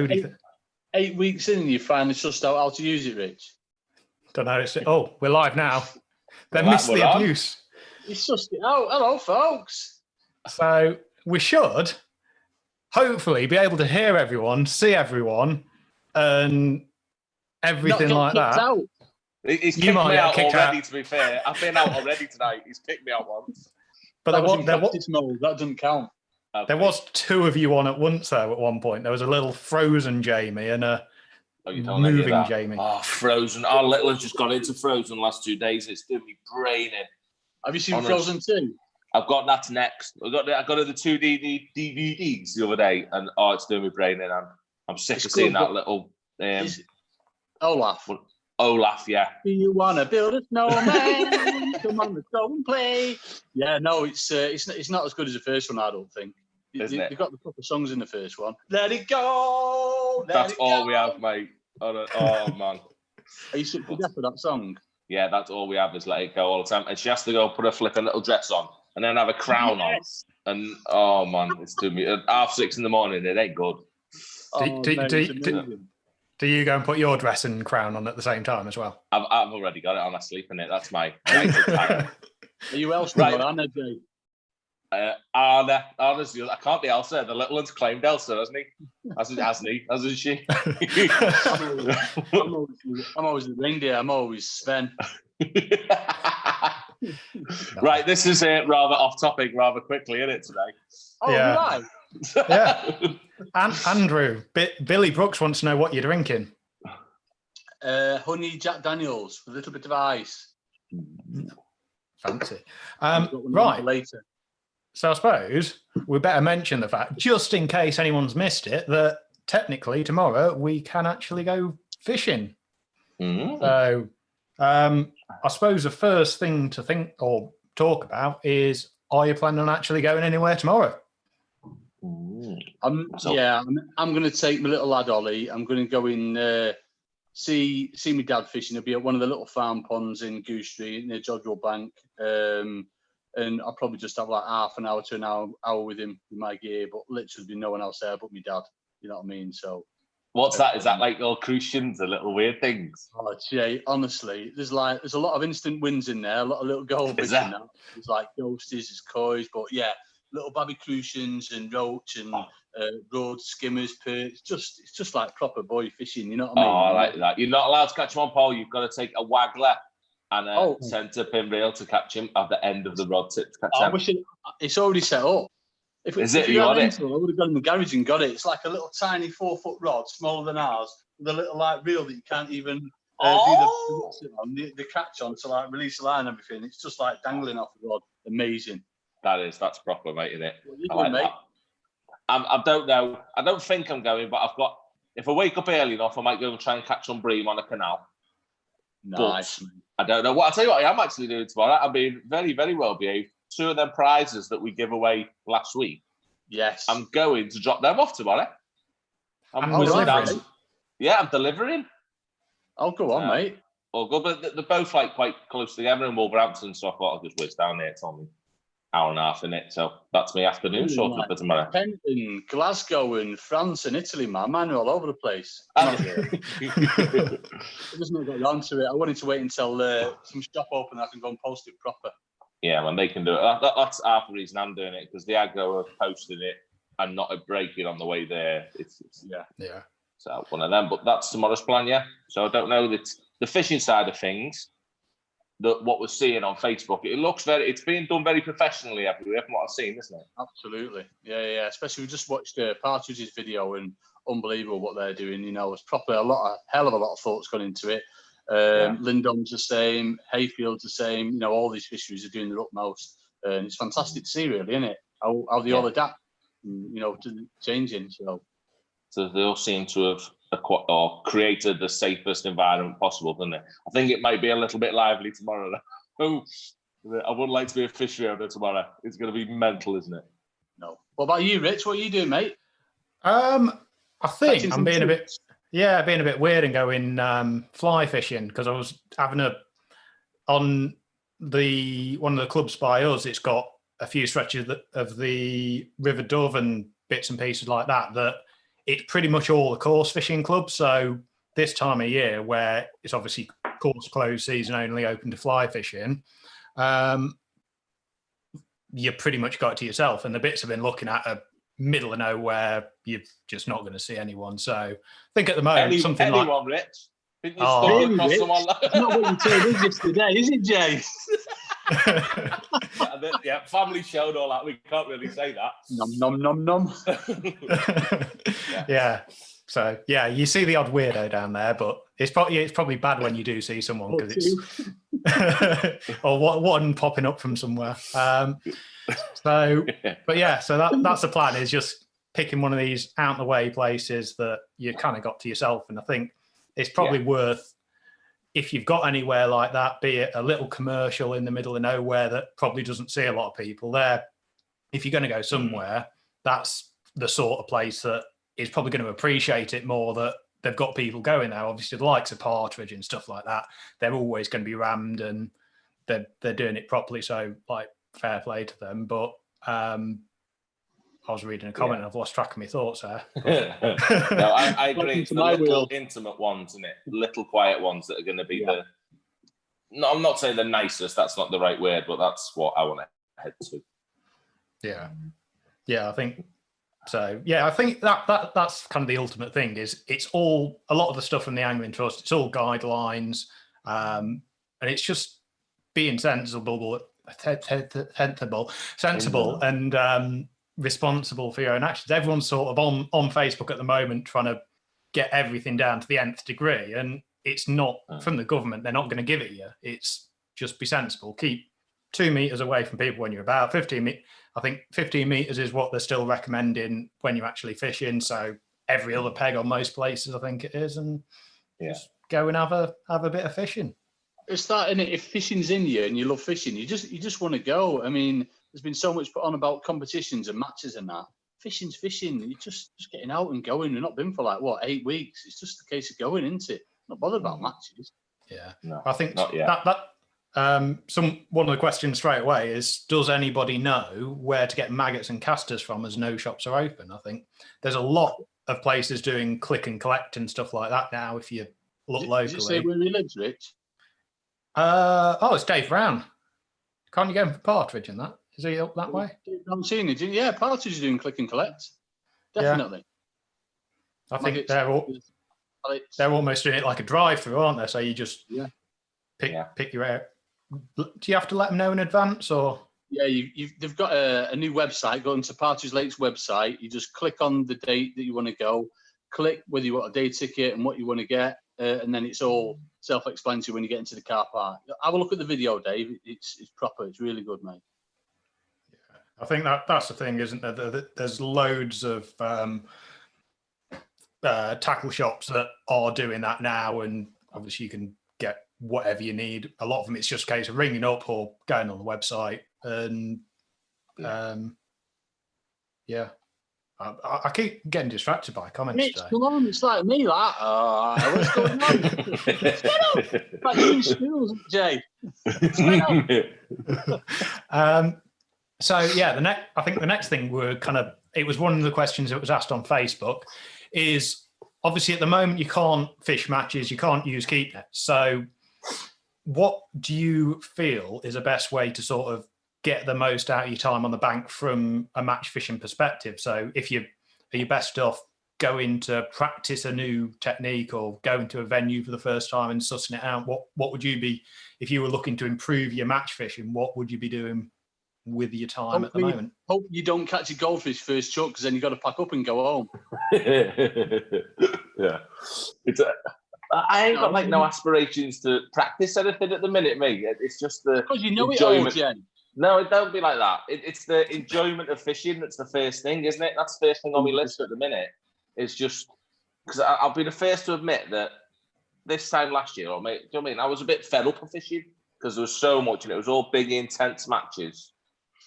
episode. 8 weeks in and you finally sussed out how to use it, Rich. Don't know. We're live now. They missed the abuse. You sussed it out. Hello, folks. So we should hopefully be able to hear everyone, see everyone, and everything like that. Out. He's kicked me out already, to be fair. I've been out already tonight. He's kicked me out once. But that doesn't count. Okay. There was 2 of you on at once, though, at one point. There was a little frozen Jamie and a moving Jamie. Oh, Frozen. Our little has just got into Frozen the last 2 days. It's doing me braining. Have you seen Frozen 2? I've got that next. I got the 2 DVDs the other day, and it's doing me braining. I'm sick of seeing that little... Olaf. Olaf, yeah. Do you want to build a snowman? Come on, let's go and play. Yeah, no, it's not as good as the first one, I don't think. They've got the proper songs in the first one. Let it go. That's all we have, mate. Oh man. Are you sick to death with that song? Yeah, that's all we have is Let It Go all the time. And she has to go put a flipping little dress on and then have a crown on. And oh man, it's doing me at 6:30 in the morning. It ain't good. Do you go and put your dress and crown on at the same time as well? I've already got it on. I sleep in it. That's my. Are you Elsa or Anna, Jay? Anna. Honestly, I can't be Elsa. The little one's claimed Elsa, hasn't he? Hasn't she? I'm always the reindeer. I'm always Sven. Right, this is rather off topic, rather quickly, isn't it, today? Oh, yeah. Right. Yeah. Andrew, Billy Brooks wants to know what you're drinking. Honey Jack Daniels with a little bit of ice. Fancy. Right. Later. So I suppose we better mention the fact, just in case anyone's missed it, that technically tomorrow we can actually go fishing. Mm. So I suppose the first thing to think or talk about is, are you planning on actually going anywhere tomorrow? I'm going to take my little lad Ollie. I'm going to go in see my dad fishing. He'll be at one of the little farm ponds in Goose Street near Jodrell Bank, and I'll probably just have like half an hour to an hour with him with my gear, but literally be no one else there but my dad. You know what I mean? So what's that? Is that like all crucians, the little weird things? Oh, Jay, honestly, there's a lot of instant wins in there, a lot of little goldfish in there. There's like ghosties, there's kois, but yeah, little baby crucians and roach and road skimmers, perch. It's just like proper boy fishing. You know what I mean? Oh, I like that. You're not allowed to catch them on pole. You've got to take a waggler and a centre pin reel to catch him at the end of the rod tip to catch him. It's already set up. If you got it? I would have gone in the garage and got it. It's like a little tiny 4-foot rod, smaller than ours, with a little like reel that you can't even do the catch on to like release the line and everything. It's just like dangling off the rod. Amazing. That's proper, mate, isn't it? I like that. I don't know. I don't think I'm going, but if I wake up early enough, I might go and try and catch some bream on a canal. Nice. But I don't know. I'll tell you what I am actually doing tomorrow. I'm being very, very well behaved. 2 of them prizes that we gave away last week. Yes. I'm going to drop them off tomorrow. I'm delivering. Yeah, I'm delivering. Oh, go on, mate. Oh, good, but they're both like quite close together in Wolverhampton, so I thought I'll just whiz down there. It's only hour and a half in it, so that's my afternoon sorted for tomorrow. In Glasgow and France and Italy, man. Mine are all over the place. I just not got around to it. I wanted to wait until some shop open and I can go and post it proper. Yeah, when they can do it. That's half the reason I'm doing it, because the aggro are posting it and not breaking on the way there. It's yeah. So one of them, but that's tomorrow's plan, yeah. So I don't know that the fishing side of things. What we're seeing on Facebook, it's being done very professionally everywhere from what I've seen, isn't it? Absolutely. Yeah. Especially we just watched Partridge's video and unbelievable what they're doing. You know, it's proper hell of a lot of thought's gone into it. Lindholm's the same, Hayfield's the same. You know, all these fisheries are doing their utmost. And it's fantastic to see, really, isn't it? How they all adapt, you know, to changing. So they all seem to have created the safest environment possible, doesn't it? I think it might be a little bit lively tomorrow. I wouldn't like to be a fishery owner tomorrow. It's going to be mental, isn't it? No. What about you, Rich? What are you doing, mate? I think I'm being a bit weird and going fly fishing, because I was having on one of the clubs by us. It's got a few stretches of the River Dove and bits and pieces like that it's pretty much all the course fishing clubs. So this time of year, where it's obviously course closed season only, open to fly fishing, you pretty much got it to yourself. And the bits I've been looking at are middle of nowhere. You're just not going to see anyone. So I think at the moment, anyone, Rich. Really, Rich? It's not what you told us yesterday, is it, Jay? Yeah, family show and all that. We can't really say that. Nom, nom, nom, nom. Yeah. So, yeah, you see the odd weirdo down there, but it's probably bad when you do see someone because it's or one popping up from somewhere. So that's the plan, is just picking one of these out of the way places that you kind of got to yourself. And I think it's probably worth, if you've got anywhere like that, be it a little commercial in the middle of nowhere that probably doesn't see a lot of people there. If you're going to go somewhere, that's the sort of place that is probably going to appreciate it more, that they've got people going there. Obviously, the likes of Partridge and stuff like that, they're always going to be rammed and they're doing it properly. So, like, fair play to them. But I was reading a comment and I've lost track of my thoughts there. No, I agree. It's the little intimate ones, isn't it? Little quiet ones that are going to be no, I'm not saying the nicest. That's not the right word, but that's what I want to head to. Yeah, I think so. Yeah, I think that's kind of the ultimate thing. Is it's all, a lot of the stuff from the Angling Trust, it's all guidelines, and it's just being sensible and responsible for your own actions. Everyone's sort of on Facebook at the moment trying to get everything down to the nth degree, and it's not from the government. They're not going to give it you. It's just be sensible. Keep 2 meters away from people when you're about 15. I think 15 meters is what they're still recommending when you're actually fishing. So every other peg on most places, I think it is, and just go and have a bit of fishing. It's that, isn't it? If fishing's in you and you love fishing, you just want to go. I mean, there's been so much put on about competitions and matches and that. Fishing's fishing. You're just getting out and going. We've not been for 8 weeks. It's just a case of going, isn't it? Not bothered about matches. Yeah, no, I think that one of the questions straight away is, does anybody know where to get maggots and casters from, as no shops are open? I think there's a lot of places doing click and collect and stuff like that now. If you look locally. Did you say where he lives, Rich? It's Dave Brown. Can't you get him for Partridge in that? Is he up that way? I'm seeing it. Yeah, Partridge is doing click and collect. Definitely. Yeah. I think they're almost doing it like a drive-through, aren't they? So you just pick your out. Do you have to let them know in advance, or? Yeah, they've got a new website. Go into Partridge Lake's website. You just click on the date that you want to go. Click whether you want a day ticket and what you want to get, and then it's all self-explanatory when you get into the car park. Have a look at the video, Dave. It's proper. It's really good, mate. I think that's the thing, isn't there? There's loads of tackle shops that are doing that now, and obviously you can get whatever you need. A lot of them, it's just a case of ringing up or going on the website. And I keep getting distracted by comments today. Come on, it's like me, what's going on? Like you schools, Jay. So yeah, I think the next thing it was one of the questions that was asked on Facebook, is obviously at the moment you can't fish matches, you can't use keep nets. So what do you feel is the best way to sort of get the most out of your time on the bank from a match fishing perspective? So if are you best off going to practice a new technique or going to a venue for the first time and sussing it out? What would you be, if you were looking to improve your match fishing, what would you be doing with your time at the moment? Hope you don't catch a goldfish first chuck, because then you've got to pack up and go home. Yeah. I ain't got no aspirations to practice anything at the minute, mate. It's just the because you know enjoyment. It all, Jen. No, it don't be like that. It's the enjoyment of fishing that's the first thing, isn't it? That's the first thing on my list at the minute. It's just because I'll be the first to admit that this time last year, do you know what I mean? I was a bit fed up of fishing because there was so much, and it was all big, intense matches.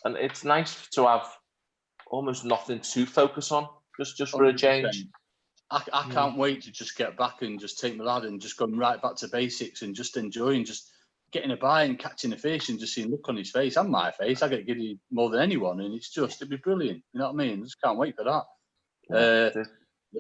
And it's nice to have almost nothing to focus on, just for a change. I can't wait to just get back and just take my lad and just go right back to basics and just enjoying just getting a bite and catching a fish and just seeing look on his face and my face. I get giddy more than anyone, and it'd be brilliant. You know what I mean? I just can't wait for that.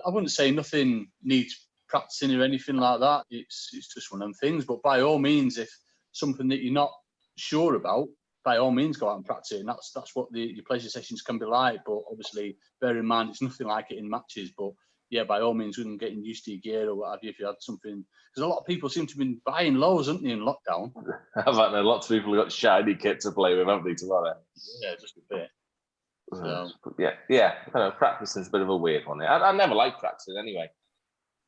I wouldn't say nothing needs practicing or anything like that. It's just one of them things. But by all means, if something that you're not sure about, by all means go out and practice it. And that's what your pleasure sessions can be like. But obviously, bear in mind, it's nothing like it in matches. But yeah, by all means, when getting used to your gear or what have you, if you had something, because a lot of people seem to have been buying lows, haven't they, in lockdown? I've had lots of people got shiny kit to play with, haven't they, tomorrow? Yeah, just a bit. So. Yeah. Practicing is a bit of a weird one. I never like practicing anyway.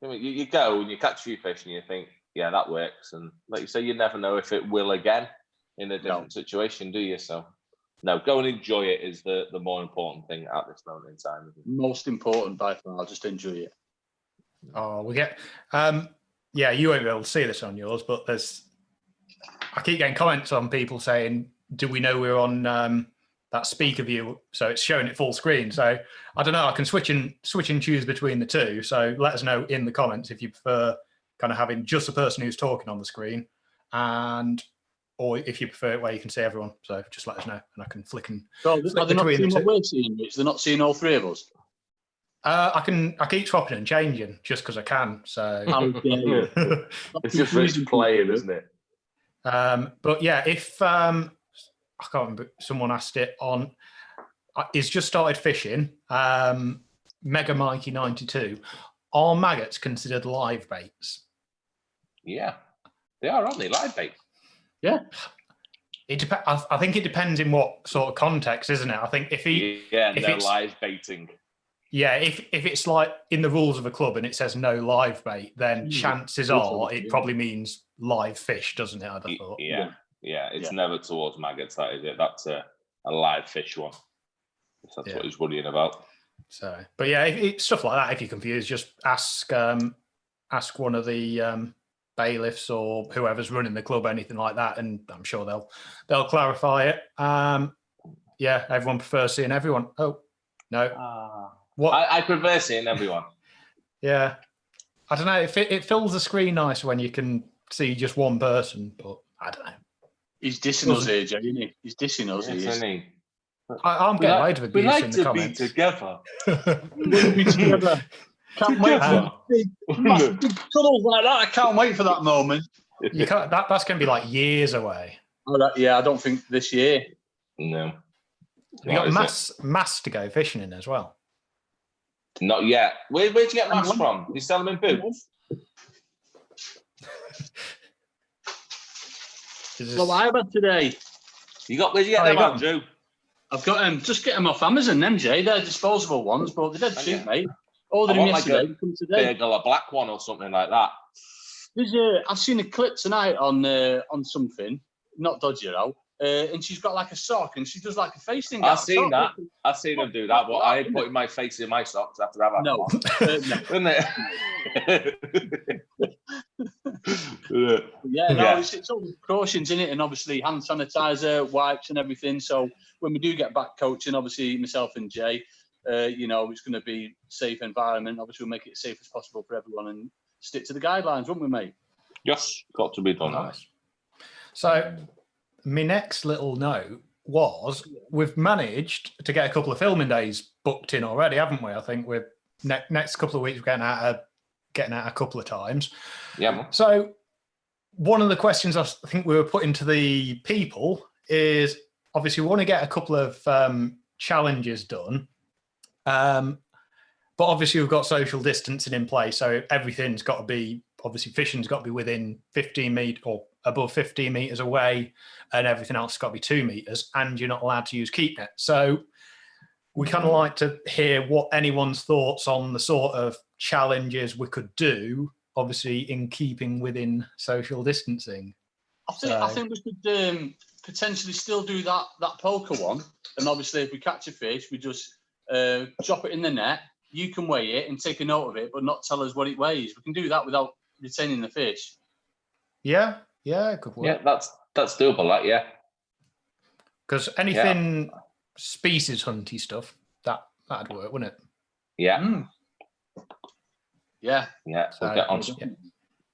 I mean, you go and you catch a few fish and you think, yeah, that works. And like you say, you never know if it will again in a different situation, do you? So, no, go and enjoy it is the more important thing at this moment in time. Most important by far. I'll just enjoy it. Oh, we get... yeah, you won't be able to see this on yours, but I keep getting comments on people saying, do we know we're on that speaker view? So it's showing it full screen. So I don't know, I can switch and choose between the two. So let us know in the comments if you prefer kind of having just the person who's talking on the screen, or if you prefer it where you can see everyone. So just let us know and I can flick are they not seeing what we're seeing, Rich? They're not seeing all three of us? I keep swapping and changing just because I can. So it's just Rich playing, isn't it? But yeah, if I can't remember, someone asked it on. He's just started fishing. Mega Mikey 92. Are maggots considered live baits? Yeah, they are, aren't they? Live baits. Yeah. I think it depends in what sort of context, isn't it? I think if they're live baiting. Yeah, if it's like in the rules of a club and it says no live bait, then chances are it probably means live fish, doesn't it? I'd have thought. Yeah, it's never towards maggots, that is it. That's a live fish one. If that's what he's worrying about. So, but yeah, it's stuff like that. If you're confused, just ask one of the bailiffs or whoever's running the club, anything like that, and I'm sure they'll clarify it. Yeah, everyone prefers seeing everyone. Oh no. What? I prefer seeing everyone. Yeah. I don't know. It fills the screen nice when you can see just one person, but I don't know. He's dissing us here, Jay, isn't he? He's dissing us. I'm getting loads of abuse in the comments. We like to be together. We want to be together. Can't wait for big tunnels like that. I can't wait for that moment. You can't. That's going to be like years away. Yeah, I don't think this year. No. You got mass to go fishing in as well. Not yet. Where'd you get mass from? You sell them in boots? Well, I have today. Where'd you get them from, Drew? I've got them. Just get them off Amazon, them, Jay. They're disposable ones, but they're dead cheap, mate. Ordered them yesterday. Come today. A black one or something like that. I've seen a clip tonight on something, not dodgy at all. And she's got like a sock and she does like a face thing. I've seen that. I've seen them do that, but I ain't putting my face in my socks after I've had no. Isn't it? It's all the precautions in it, and obviously hand sanitizer, wipes, and everything. So when we do get back coaching, obviously myself and Jay, it's going to be safe environment. Obviously, we'll make it as safe as possible for everyone and stick to the guidelines, won't we, mate? Yes, got to be done. Nice. So my next little note was we've managed to get a couple of filming days booked in already, haven't we? I think we're next couple of weeks we're getting out a couple of times. Yeah. So one of the questions I think we were putting to the people is obviously we want to get a couple of challenges done. But obviously we've got social distancing in place, so everything's got to be, obviously fishing's got to be within 15 meters or above 15 meters away, and everything else has got to be 2 meters, and you're not allowed to use keep net. So we kind of like to hear what anyone's thoughts on the sort of challenges we could do, obviously in keeping within social distancing. I think we could potentially still do that poker one, and obviously if we catch a fish, we just drop it in the net. You can weigh it and take a note of it, but not tell us what it weighs. We can do that without retaining the fish. Yeah, it could work. Yeah, that's doable. That, yeah. Because anything species hunty stuff, that'd work, wouldn't it? Yeah. Mm. Yeah. So we'll get on. Yeah.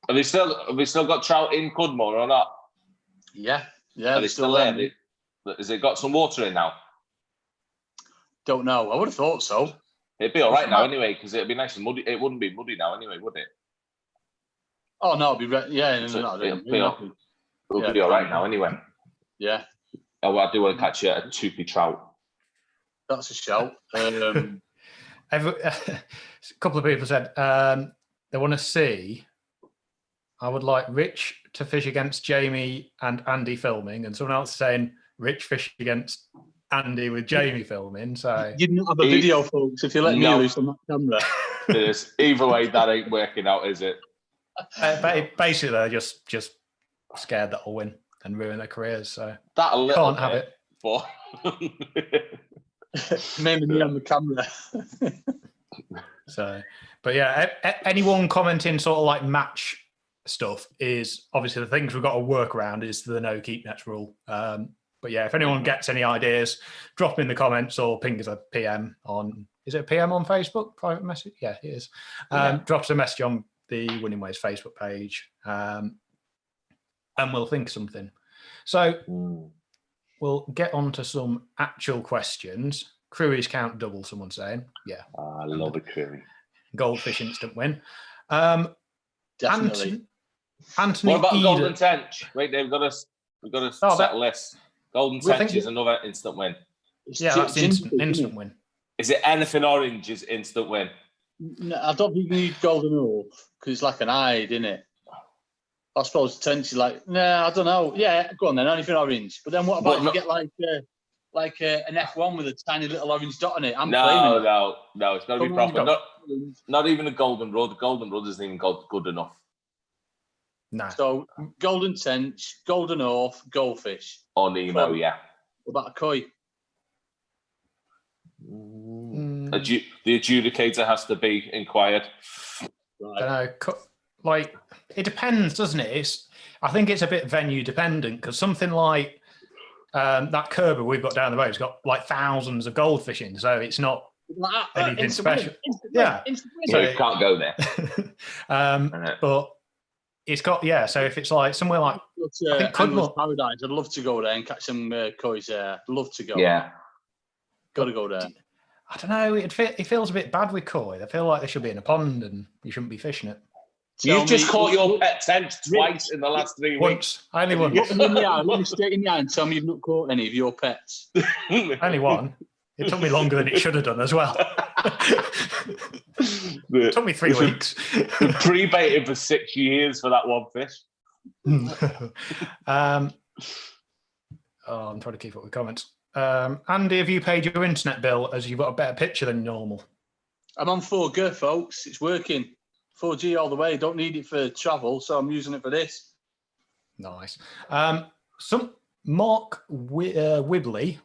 Have we still got trout in Cudmore or not? Yeah. Are they still there? Has it got some water in now? Don't know. I would have thought so. It'd be all right now anyway, because it'd be nice and muddy. It wouldn't be muddy now anyway, would it? Oh no, it'd be it'll be all right now anyway. Yeah. Oh, I do want to catch a toothy trout. That's a shout. A couple of people said they want to see. I would like Rich to fish against Jamie and Andy filming, and someone else saying Rich fish against Andy with Jamie filming. So you didn't have a video, folks. If you let me loose on that camera, either way, that ain't working out, is it? Basically, they're just scared that I'll win and ruin their careers. So can't have it. But maybe me on the camera. So, but yeah, anyone commenting sort of like match stuff is obviously the things we've got to work around is the no keep nets rule. But yeah, if anyone gets any ideas, drop them in the comments or ping us a PM on. Is it a PM on Facebook? Private message? Yeah, it is. Drop us a message on the Winning Ways Facebook page, and we'll think of something. So we'll get on to some actual questions. Crewies count double, someone's saying. Yeah. I love a crewie. Goldfish instant win. Definitely. Anthony what about Eder? Golden Tench? Wait, we've got to settle this. Golden Tench is another instant win. Yeah, that's instant win. Is it anything orange is instant win? No, I don't think you need golden off because it's like an hide, isn't it? I suppose Tench is like, I don't know. Yeah, go on then, anything orange. But then what about you get like an F1 with a tiny little orange dot on it? No, it's got to be proper. Not even a golden rod. The golden rod isn't even good enough. No. So golden tench, golden off, goldfish. Or Nemo, yeah. What about a koi? The adjudicator has to be inquired. Right. I don't know. Like, it depends, doesn't it? I think it's a bit venue dependent because something like that Kerber we've got down the road has got like thousands of goldfish in, so it's not anything special. Yeah, so you can't go there. But it's got So if it's like somewhere like I think Paradise, I'd love to go there and catch some koi's there. I'd love to go. Yeah, got to go there. I don't know. It feels a bit bad with koi. I feel like they should be in a pond and you shouldn't be fishing it. You've just caught your pet tench twice in the last 3 weeks. Only one. Look me straight in the eye and tell me you've not caught any of your pets. Only one. It took me longer than it should have done as well. It took me 3 weeks. Pre-baited for 6 years for that one fish. I'm trying to keep up with comments. Andy, have you paid your internet bill as you've got a better picture than normal? I'm on 4G, folks. It's working. 4G all the way. Don't need it for travel, so I'm using it for this. Nice. Some Mark Wilby,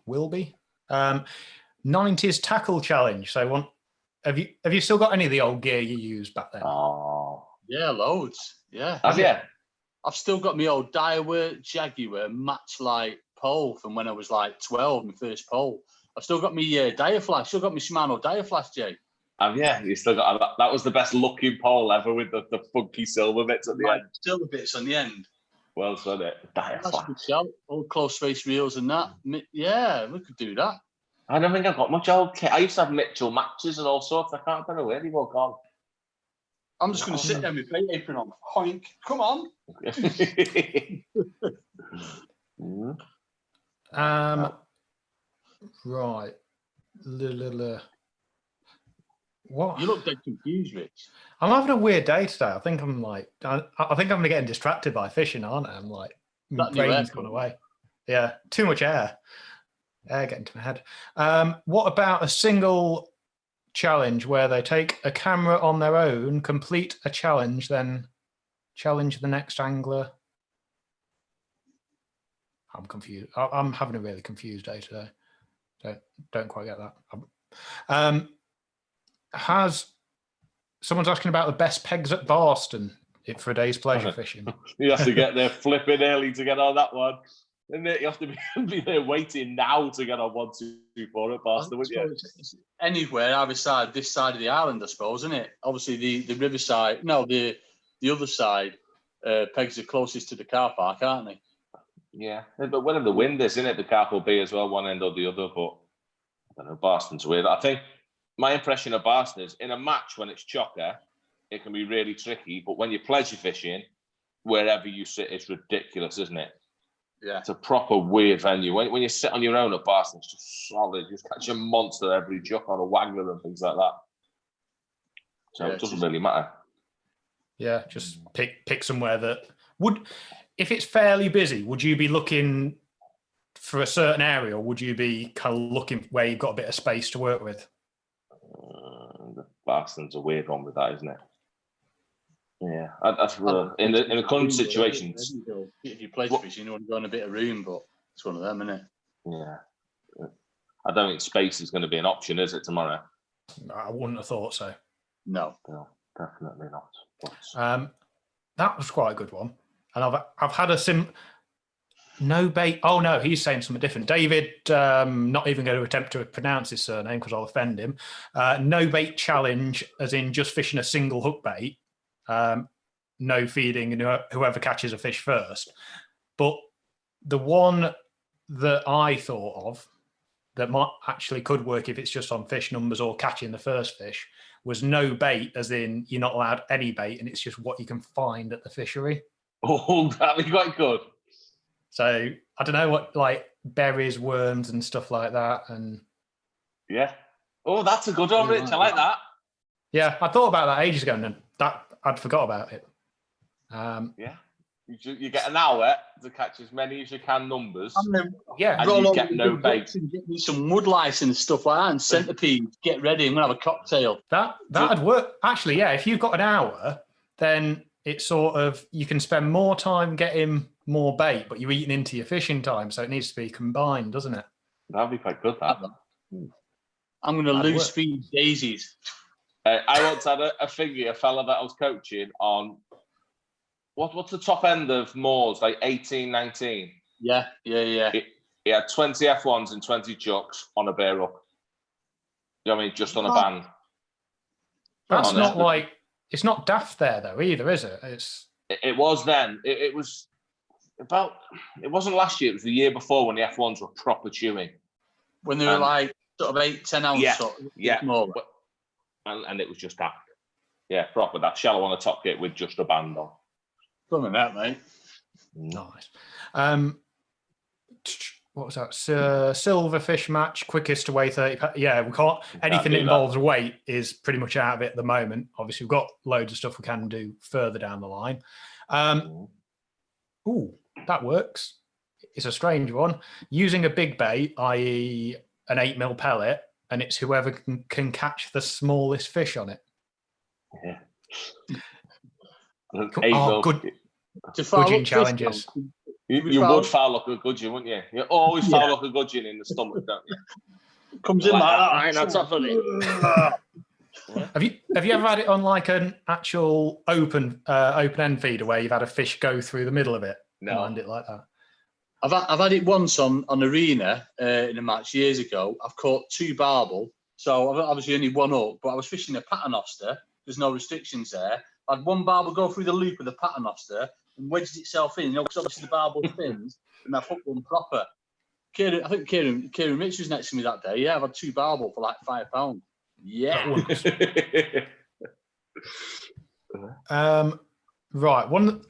90s tackle challenge. So have you still got any of the old gear you used back then? Oh, yeah, loads. Yeah. Have you? I've still got my old Daiwa Jaguar matchlight pole from when I was like 12, my first pole. I've still got my Diaflash. Still got my Shimano Diaflash, Jay. You still got that. Was the best looking pole ever with the funky silver bits at the end. Silver bits on the end. Well done, it. That's a good shout. Old close face reels and that. Yeah, we could do that. I don't think I've got much old kit. I used to have Mitchell matches and all sorts. I don't know where they've all gone. I'm just going to sit there with my apron on. Hoink. Come on. Right. What? You look dead confused, Rich. I'm having a weird day today. I think I'm getting distracted by fishing, aren't I? I'm like, my brain's gone away. Yeah, too much air getting to my head. What about a single challenge where they take a camera on their own, complete a challenge, then challenge the next angler? I'm confused. I'm having a really confused day today. Don't quite get that. Someone's asking about the best pegs at Barston for a day's pleasure fishing? You have to get there flipping early to get on that one. Isn't it? You have to be there waiting now to get on 1, 2, 4 at Barston, wouldn't you? Anywhere, either side, this side of the island, I suppose, isn't it? Obviously, the riverside, the other side, pegs are closest to the car park, aren't they? Yeah, but whenever the wind is, isn't it? The car will be as well, one end or the other, but I don't know, Barston's weird. I think my impression of Barson is in a match when it's chocker, it can be really tricky. But when you're pleasure fishing, wherever you sit, it's ridiculous, isn't it? Yeah. It's a proper weird venue. When you sit on your own at Barson, it's just solid. You just catch a monster every chuck on a waggler and things like that. So it doesn't really matter. Yeah, just pick somewhere that would, if it's fairly busy, would you be looking for a certain area, or would you be kind of looking where you've got a bit of space to work with? The Barson's a weird one with that, isn't it? Yeah, that's in the current situations. If you play fishing, you want to go on a bit of room, but it's one of them, isn't it? Yeah, I don't think space is going to be an option, is it, tomorrow? I wouldn't have thought so. No, definitely not. But, that was quite a good one, and I've had a no bait. Oh no, he's saying something different. David, not even going to attempt to pronounce his surname because I'll offend him. No bait challenge, as in just fishing a single hook bait, no feeding, and whoever catches a fish first. But the one that I thought of that might actually could work if it's just on fish numbers or catching the first fish was no bait, as in you're not allowed any bait and it's just what you can find at the fishery. Oh, that'd be quite good. So I don't know what, like berries, worms and stuff like that. And yeah. Oh, that's a good one, Rich. I like that. Yeah, I thought about that ages ago and I'd forgot about it. Yeah. You get an hour to catch as many as you can numbers. And you get no bait. Get me some wood lice and stuff like that, and centipede. Get ready. I'm gonna have a cocktail. That'd work. Actually, yeah. If you've got an hour, then it's sort of you can spend more time getting more bait, but you're eating into your fishing time, so it needs to be combined, doesn't it? That'd be quite good. That. I'm gonna loose feed daisies. I once had a fella that I was coaching on. What's the top end of moors? Like 18, 19? Yeah. He had 20 F1s and 20 chucks on a bare hook. You know what I mean? Just on a band. That's not like, it's not daft there though either, is it? It was then. It was about, it wasn't last year, it was the year before when the F1s were proper chewing. When they were like sort of 8-10 ounce. Yeah. And it was just daft. Yeah, proper that shallow on the top kit with just a band on. Something like that, mate. Nice. What was that? Silverfish match, quickest to weigh 30. Yeah, we can't. Anything that involves weight is pretty much out of it at the moment. Obviously, we've got loads of stuff we can do further down the line. That works. It's a strange one. Using a big bait, i.e., an 8mm pellet, and it's whoever can catch the smallest fish on it. Yeah. Good. Gudgeon challenges. You would foul up a gudgeon, wouldn't you? You always foul up a gudgeon in the stomach, don't you? Comes in like that. That's off of it. Have you ever had it on like an actual open end feeder where you've had a fish go through the middle of it? No. Land it like that. I've had it once on arena in a match years ago. I've caught 2 barbel, so I've obviously only one up, but I was fishing a paternoster. There's no restrictions there. I had one barbel go through the loop of the paternoster and wedged itself in. You know, because obviously the barbel spins, and I've hooked one proper. I think Kieran Rich was next to me that day. Yeah, I've had 2 barbel for like £5. Yeah. Right. One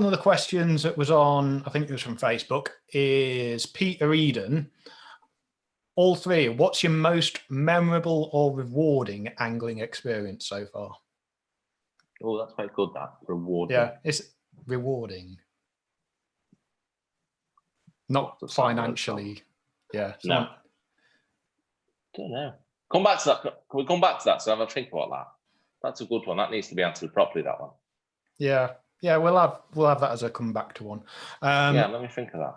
of the questions that was on, I think it was from Facebook, is Peter Eden. All three, what's your most memorable or rewarding angling experience so far? Oh, that's quite good, that. Rewarding. Yeah, it's rewarding. Not financially. Yeah. No. Don't know. Come back to that. Can we come back to that? So have a think about that. That's a good one. That needs to be answered properly, that one. Yeah. Yeah, we'll have that as a comeback to one. Yeah, let me think of that.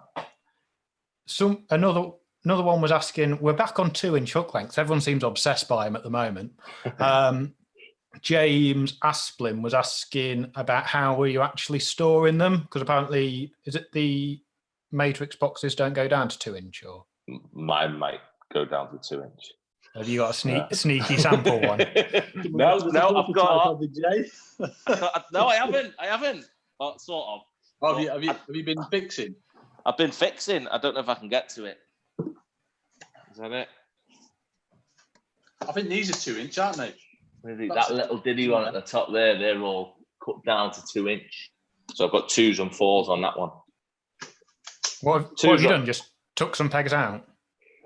Another one was asking, we're back on 2-inch hook lengths. Everyone seems obsessed by them at the moment. James Asplin was asking about how were you actually storing them? Because apparently, is it the Matrix boxes don't go down to 2-inch or? Mine might go down to 2-inch. Have you got a sneaky sample one? No, I've got. No, I haven't. Sort of. Oh, have you been fixing? I've been fixing. I don't know if I can get to it. Is that it? I think these are 2-inch, aren't they? Maybe that little diddy one at the top there, they're all cut down to 2-inch. So I've got 2s and 4s on that one. What have you done? Just took some pegs out?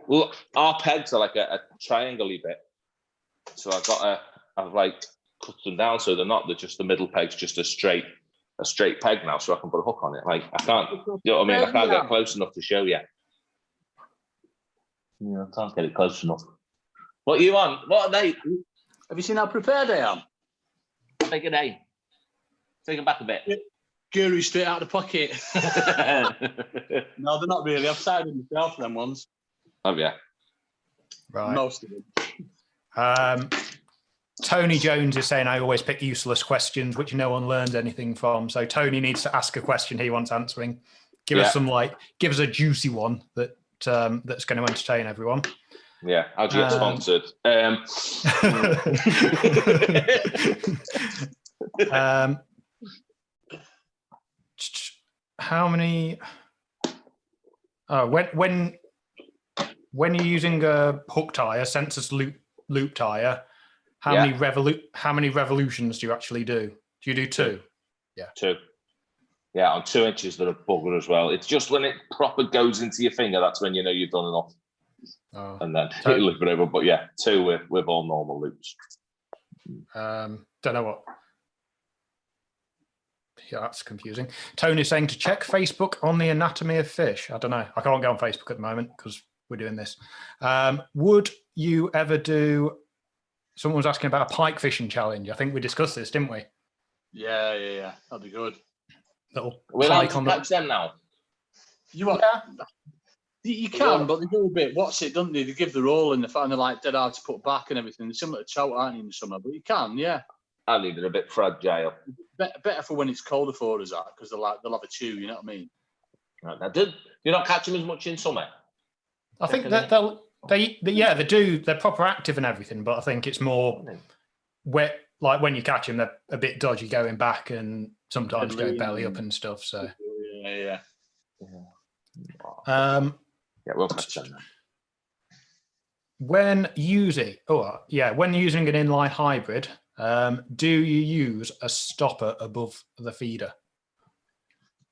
Well, our pegs are like a triangle-y bit. So I've like cut them down so they're not. They're just the middle peg's just a straight peg now, so I can put a hook on it. Like I can't, you know what I mean? I can't get close enough to show you. Yeah, I can't get it close enough. What are you on? What are they? Have you seen how prepared I am? Take an A. Take them back a bit. Guru straight out of the pocket. No, they're not really. I've signed them myself for them ones. Oh yeah. Right. Most of them. Tony Jones is saying I always pick useless questions which no one learns anything from. So Tony needs to ask a question he wants answering. Give us a juicy one that's going to entertain everyone. Yeah, how'd you get sponsored? How many? When you're using a hook tie, a census loop tire, how many revolutions do you actually do? Do you do 2? Yeah, 2. Yeah, on 2 inches they're a bugger as well. It's just when it proper goes into your finger, that's when you know you've done enough. Oh. And then it'll look over. But yeah, 2 with all normal loops. Don't know what. Yeah, that's confusing. Tony's saying to check Facebook on the anatomy of fish. I don't know. I can't go on Facebook at the moment because we're doing this. Would you ever do? Someone was asking about a pike fishing challenge. I think we discussed this, didn't we? Yeah. That'd be good. We're allowed to catch them now. You can, but they go a bit. What's it? Don't they? They give the roll and they're like dead hard to put back and everything. They're similar to trout, aren't you, in the summer? But you can, yeah. I leave it a bit fragile. Better for when it's colder for us, because they'll have a chew. You know what I mean? Right, now, do you not catch them as much in summer? I think that they do. They're proper active and everything, but I think it's more wet. Like when you catch them, they're a bit dodgy going back and sometimes go belly up and stuff. So yeah. We'll catch them. When using an inline hybrid, do you use a stopper above the feeder?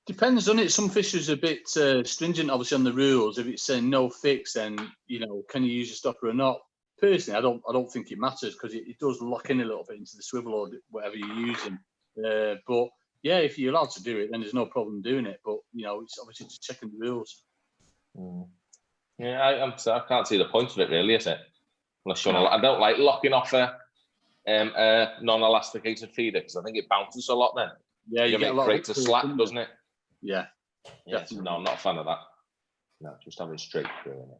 Depends on it. Some fishers are a bit stringent, obviously, on the rules. If it's saying no fix, then can you use a stopper or not? Personally, I don't think it matters because it does lock in a little bit into the swivel or whatever you're using. But yeah, if you're allowed to do it, then there's no problem doing it. But it's obviously just checking the rules. Yeah, I can't see the point of it, really, is it? Unless you want to, I don't like locking off a non-elasticated feeder because I think it bounces a lot. Then you get a lot creates a slack, doesn't it? Yeah. No, I'm not a fan of that. No, just having straight through in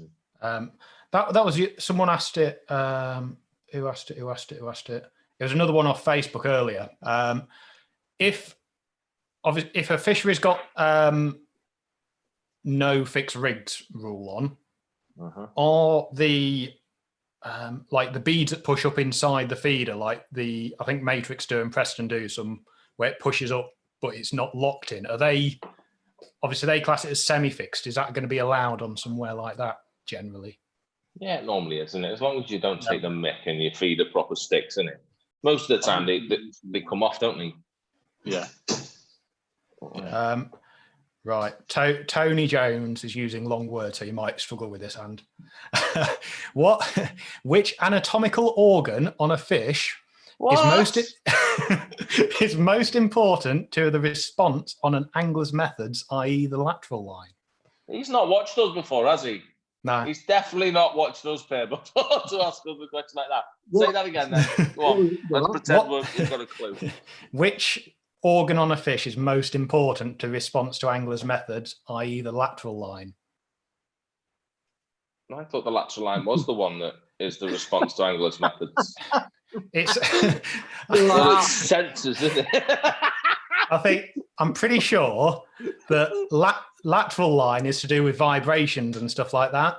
it. That was someone asked it. Who asked it? It was another one off Facebook earlier. If a fishery's got no fixed rigs rule on, or the like the beads that push up inside the feeder, like I think Matrix do and Preston do some where it pushes up, but it's not locked in. Are they? Obviously, they class it as semi-fixed. Is that going to be allowed on somewhere like that generally? Yeah, it normally is, isn't it? As long as you don't take the mick and your feeder proper sticks, isn't it? Most of the time they come off, don't they? Yeah. Right. Tony Jones is using long words, so you might struggle with this hand. Which anatomical organ on a fish is most important to the response on an angler's methods, i.e. the lateral line? He's not watched us before, has he? No. He's definitely not watched us play before to ask us a question like that. Say that again then. Go on. Let's pretend we've got a clue. Which organ on a fish is most important to response to anglers' methods, i.e. the lateral line? I thought the lateral line was the one that is the response to anglers' methods. It's sensors, isn't it? I'm pretty sure that lateral line is to do with vibrations and stuff like that,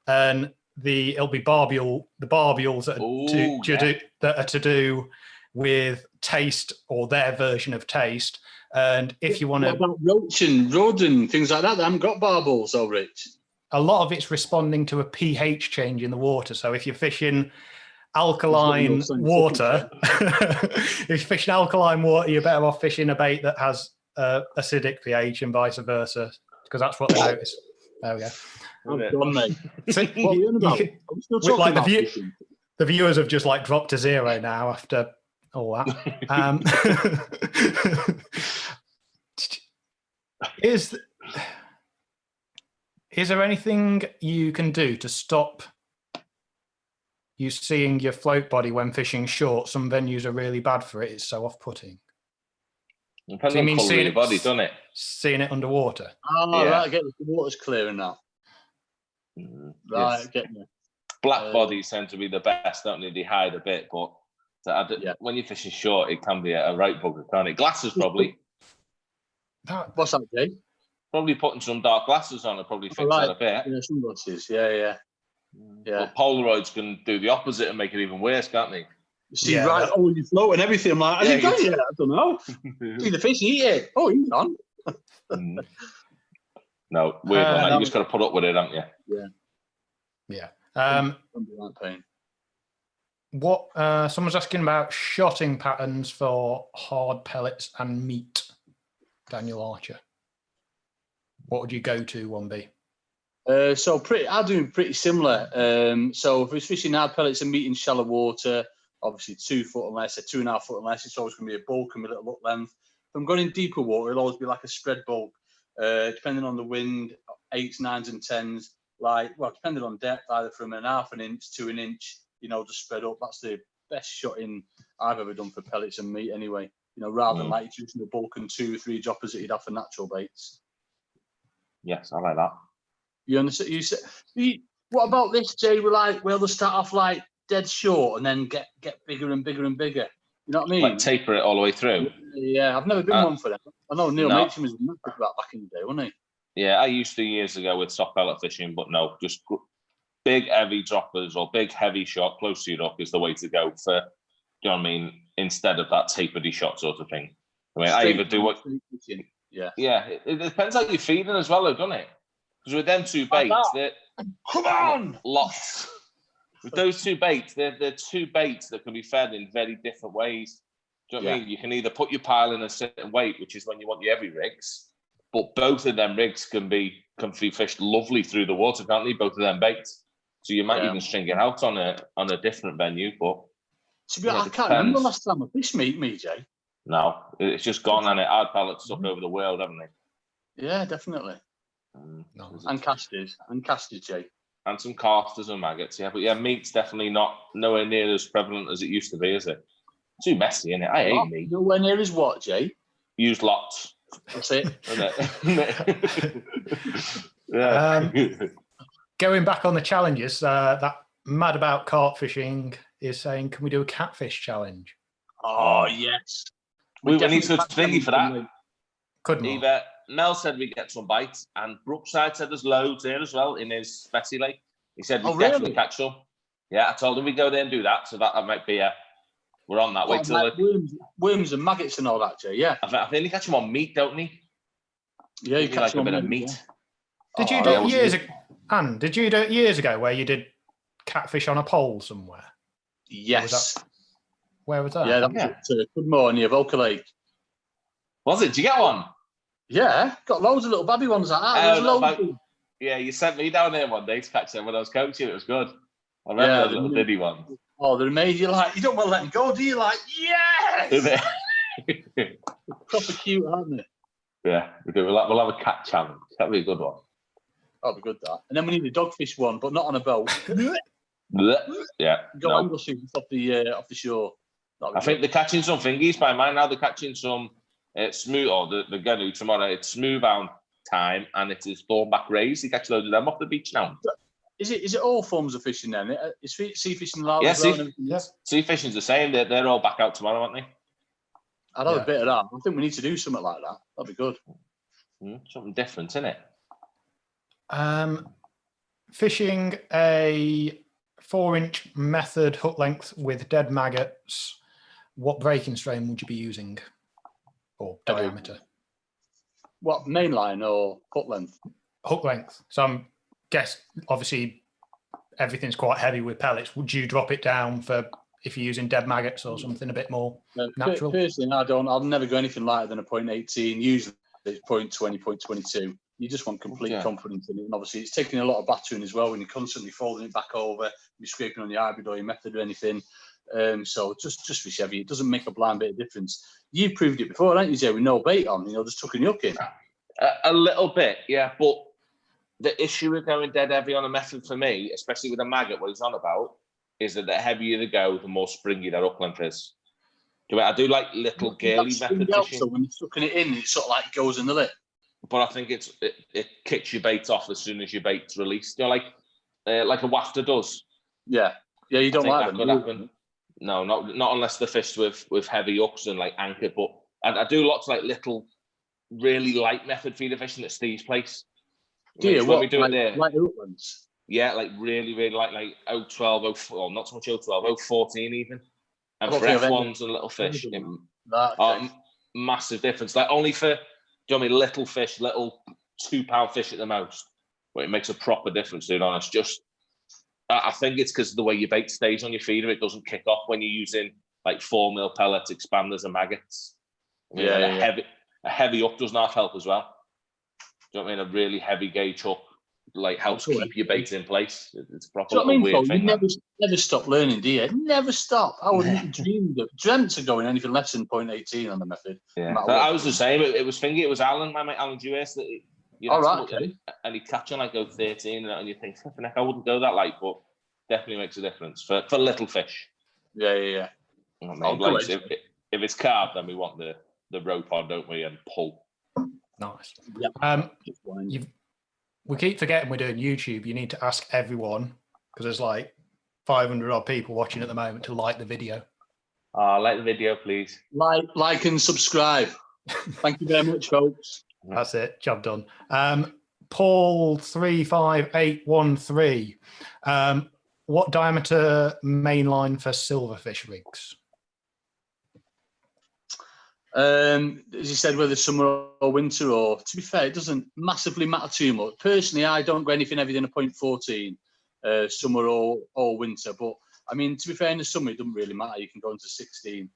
and it'll be the barbules that are to do with taste or their version of taste. And if you want to, what about roach and rod and things like that, they haven't got barbels, though, Rich. a lot of it's responding to a pH change in the water. So if you're fishing alkaline water, if you're fishing alkaline water, you're better off fishing a bait that has acidic pH and vice versa, because that's what they notice. There we go. Done, mate. So what are we on about? Are we still talking like about fishing? The viewers have just like dropped to zero now after all that. Is there anything you can do to stop you seeing your float body when fishing short? Some venues are really bad for it. It's so off-putting. Depends on the colour of your body, doesn't it? Seeing it underwater. Oh, right, I get the water's clearing now. Right, Yes. get me. Black bodies tend to be the best, don't they? They hide a bit, but when you're fishing short, it can be a right bugger, can't it? Glasses, probably. What's that, Jay? Probably putting some dark glasses on it probably fix that a bit. Yeah, sunglasses. Yeah. But Polaroids can do the opposite and make it even worse, can't they? See, right, when you float and everything, I'm like, has he got it? I don't know. See the fish eat it. Oh, he's on. No, weird one. You just got to put up with it, haven't you? Yeah. What someone's asking about shotting patterns for hard pellets and meat. Daniel Archer. What would you go to, 1B? I'm doing pretty similar. So if we're fishing hard pellets and meat in shallow water, obviously 2 foot and less, 2.5 foot and less, it's always going to be a bulk and a little up length. If I'm going in deeper water, it'll always be like a spread bulk, depending on the wind, 8s, 9s, and 10s. Depending on depth, either from 1/2 inch to 1 inch, just spread up. That's the best shotting I've ever done for pellets and meat, anyway. Rather than like using the bulk and 2 or 3 droppers that you'd have for natural baits. Yes, I like that. You understand? What about this, Jay? We'll just start off like dead short and then get bigger and bigger and bigger. You know what I mean? Like taper it all the way through. Yeah, I've never been one for that. I know Neil Machin was massive about back in the day, wasn't he? Yeah, I used to years ago with soft pellet fishing, but no, just big heavy droppers or big heavy shot close to your hook is the way to go for. Do you know what I mean? Instead of that tapered shot sort of thing. I mean, I either do what. Yeah. It depends how you're feeding as well, though, doesn't it? Because with them 2 baits, come on, lots. With those 2 baits, they're 2 baits that can be fed in very different ways. Do you know what I mean? You can either put your pile in a certain weight, which is when you want your heavy rigs, but both of them rigs can be fished lovely through the water, can't they? Both of them baits. So you might even string it out on a different venue, but. I can't remember the last time I fished me, Jay. No, it's just gone and it hard pellets up over the world, haven't they? Yeah, definitely. And casters, Jay. And some casters and maggots, yeah. But yeah, meat's definitely nowhere near as prevalent as it used to be, is it? Too messy, isn't it? I hate meat. Nowhere near as what, Jay? Use lots. That's it. Yeah. Going back on the challenges, that Mad About Carp Fishing is saying, can we do a catfish challenge? Oh, yes. We need to thingy for that. Couldn't. Mel said we get some bites, and Brookside said there's loads here as well in his Bessie Lake. He said we'd definitely catch some. Yeah, I told him we'd go there and do that, so that might be we're on that. Wait till worms and maggots and all that, Jay. Yeah, I think they catch them on meat, don't they? Yeah, you catch like a bit of meat. Yeah. Did you do it years ago? Anne, did you do it years ago where you did catfish on a pole somewhere? Yes. Where was that? Yeah, that was at Goodmore near Volker Lake. Was it? Did you get one? Yeah, got loads of little babby ones like that. Yeah, you sent me down there one day to catch them when I was coaching. It was good. I remember the little diddy ones. Oh, they're amazing. You don't want to let them go, do you? Yes! Proper cute, aren't they? Yeah, we do. We'll have a cat challenge. That'll be a good one. That'll be good, that. And then we need a dogfish one, but not on a boat. Yeah. Go angle shooting off the shore. I think they're catching some thingies by mine now. They're catching some smooth, or they're going to tomorrow. It's smooth out time, and it is thornback rays. You catch loads of them off the beach now. Is it all forms of fishing then? Is sea fishing allowed? Yeah, sea fishing's the same. They're all back out tomorrow, aren't they? I'd have a bit of that. I think we need to do something like that. That'd be good. Something different, isn't it? Fishing a 4-inch method hook length with dead maggots. What breaking strain would you be using? Or diameter? What, mainline or hook length? Hook length. So I'm guess obviously everything's quite heavy with pellets. Would you drop it down for if you're using dead maggots or something a bit more natural? Personally, I don't. I'll never go anything lighter than a 0.18. Usually it's 0.20, 0.22. You just want complete confidence in it. And obviously it's taking a lot of battering as well when you're constantly folding it back over, you're scraping on your hybrid or your method or anything. So just for Chevy, it doesn't make a blind bit of difference. You've proved it before, haven't you, Jay, with no bait on, just tucking you up in. A little bit, yeah. But the issue with going dead heavy on a method for me, especially with a maggot, what he's on about, is that the heavier they go, the more springy their up length is. I do like little girly method fishing. So when you're tucking it in, it sort of like goes in the lip. But I think it kicks your bait off as soon as your bait's released. Like a wafter does. Yeah, you don't like them. Could happen. No, not unless they're fished with heavy hooks and like anchored. But I do lots of like little, really light method feeder fishing at Steve's place. Do you? What we do it there? Light ones? Yeah, like really, really light, like 012, not so much 012, 014 even. And for F1s and little fish, massive difference. Like only for, little fish, little 2 pound fish at the most, but it makes a proper difference, to be honest. I think it's because of the way your bait stays on your feeder, it doesn't kick off when you're using like 4mm pellets, expanders, and maggots. A heavy hook does not help as well. Do you know what I mean? A really heavy gauge hook like helps keep your bait in place. It's proper weird thing. You never stop learning, do you? Never stop. I wouldn't dreamt of going anything less than 0.18 on the method. Yeah, I was the same. It was Alan, my mate Alan Hughes, that and he'd catch on like 0.13, and you think, I wouldn't go that light, but definitely makes a difference for little fish. Yeah. You know what I mean? If it's carp, then we want the rope on, don't we, and pull. Nice. Yep. We keep forgetting we're doing YouTube. You need to ask everyone, because there's like 500 odd people watching at the moment, to like the video. Like the video, please. Like and subscribe. Thank you very much, folks. That's it. Job done. Paul 35813. What diameter mainline for silverfish rigs? As you said, whether summer or winter, or to be fair, it doesn't massively matter too much. Personally, I don't go anything heavier than a 0.14, summer or winter. But I mean, to be fair, in the summer it doesn't really matter. You can go into 16.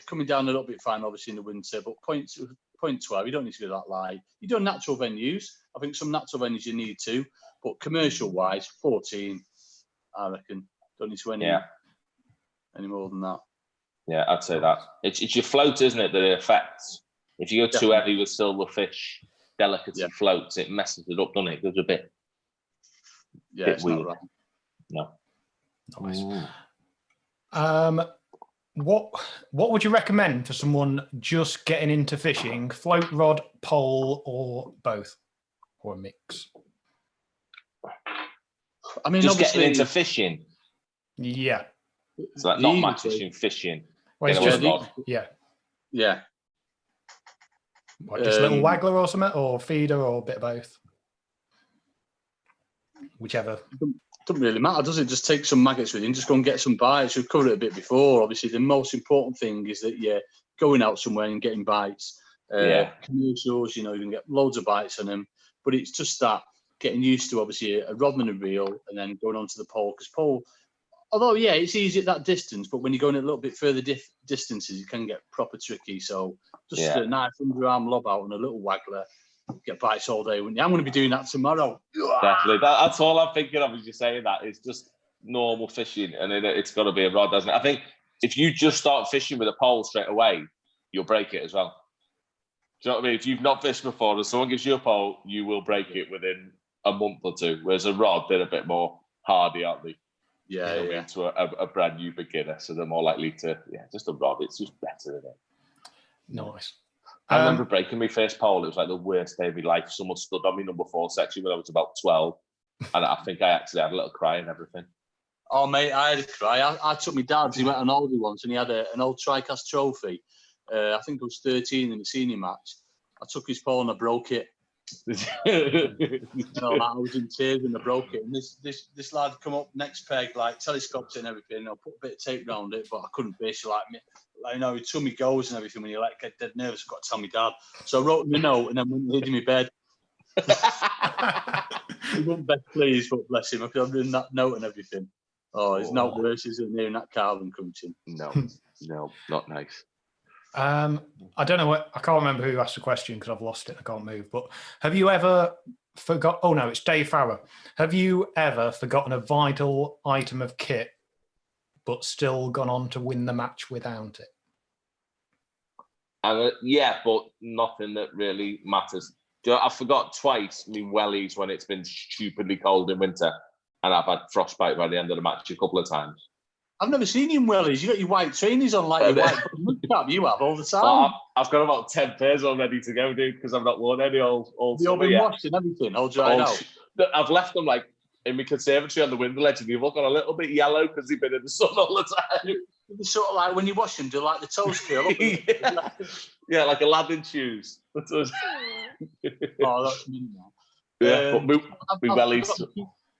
Coming down a little bit fine, obviously in the winter, but 0.12, you don't need to go that light. You do natural venues. I think some natural venues you need to, but commercial wise, 14. I reckon don't need to any more than that. Yeah, I'd say that. It's your float, isn't it, that it affects. If you go too heavy with silverfish, delicate floats, it messes it up, doesn't it? It goes a bit. Yeah, it's weird. Not right. No. Nice. What would you recommend for someone just getting into fishing? Float rod, pole, or both, or a mix? I mean, just getting into fishing. Yeah. It's like not match fishing. Well, it's just yeah. What, just a little waggler or something, or feeder, or a bit of both? Whichever. Doesn't really matter, does it? Just take some maggots with you and just go and get some bites. We've covered it a bit before. Obviously, the most important thing is that you're going out somewhere and getting bites. Commercials, you can get loads of bites on them. But it's just that getting used to, obviously, a rod and a reel, and then going on to the pole. Because pole, although, it's easy at that distance, but when you're going a little bit further distances, it can get proper tricky. So just a nice underarm lob out and a little waggler, get bites all day, wouldn't you? I'm going to be doing that tomorrow. Definitely. That's all I'm thinking of as you say that. It's just normal fishing, and it's got to be a rod, doesn't it? I think if you just start fishing with a pole straight away, you'll break it as well. Do you know what I mean? If you've not fished before and someone gives you a pole, you will break it within a month or two. Whereas a rod, they're a bit more hardy, aren't they? Yeah. To a brand new beginner, so they're more likely to, just a rod. It's just better, isn't it? Nice. I remember breaking my first pole. It was like the worst day of my life. Someone stood on me number 4 section when I was about 12, and I think I actually had a little cry and everything. Oh, mate, I had a cry. I took my dad. He went on holiday once, and he had an old TriCast trophy. I think I was 13 in the senior match. I took his pole and I broke it. I was in tears when I broke it. And this lad come up next peg, like telescoped it and everything. I put a bit of tape around it, but I couldn't fish. He told me goes and everything. When you get dead nervous, I've got to tell my dad. So I wrote him a note and then went and hid in my bed. He wasn't best pleased, but bless him, because I'm doing that note and everything. Oh, it's not worse, is it, hearing that carbon coaching? No, not nice. I don't know I can't remember who asked the question because I've lost it. I can't move. But have you ever forgot? Oh no, it's Dave Farrer. Have you ever forgotten a vital item of kit, but still gone on to win the match without it? Yeah, but nothing that really matters. I forgot twice my wellies when it's been stupidly cold in winter, and I've had frostbite by the end of the match a couple of times. I've never seen you in wellies. You got your white trainers on, like your white cap. You have all the time. Well, I've got about 10 pairs all ready to go, dude, because I've not worn any all You've been washed and everything, all dried out. I've left them like in my conservatory on the window ledge, and they've all got a little bit yellow because they've been in the sun all the time. It's sort of like when you wash them, do like the toes curl up? Yeah, like Aladdin shoes. Oh, that's me now. Yeah, but we wellies.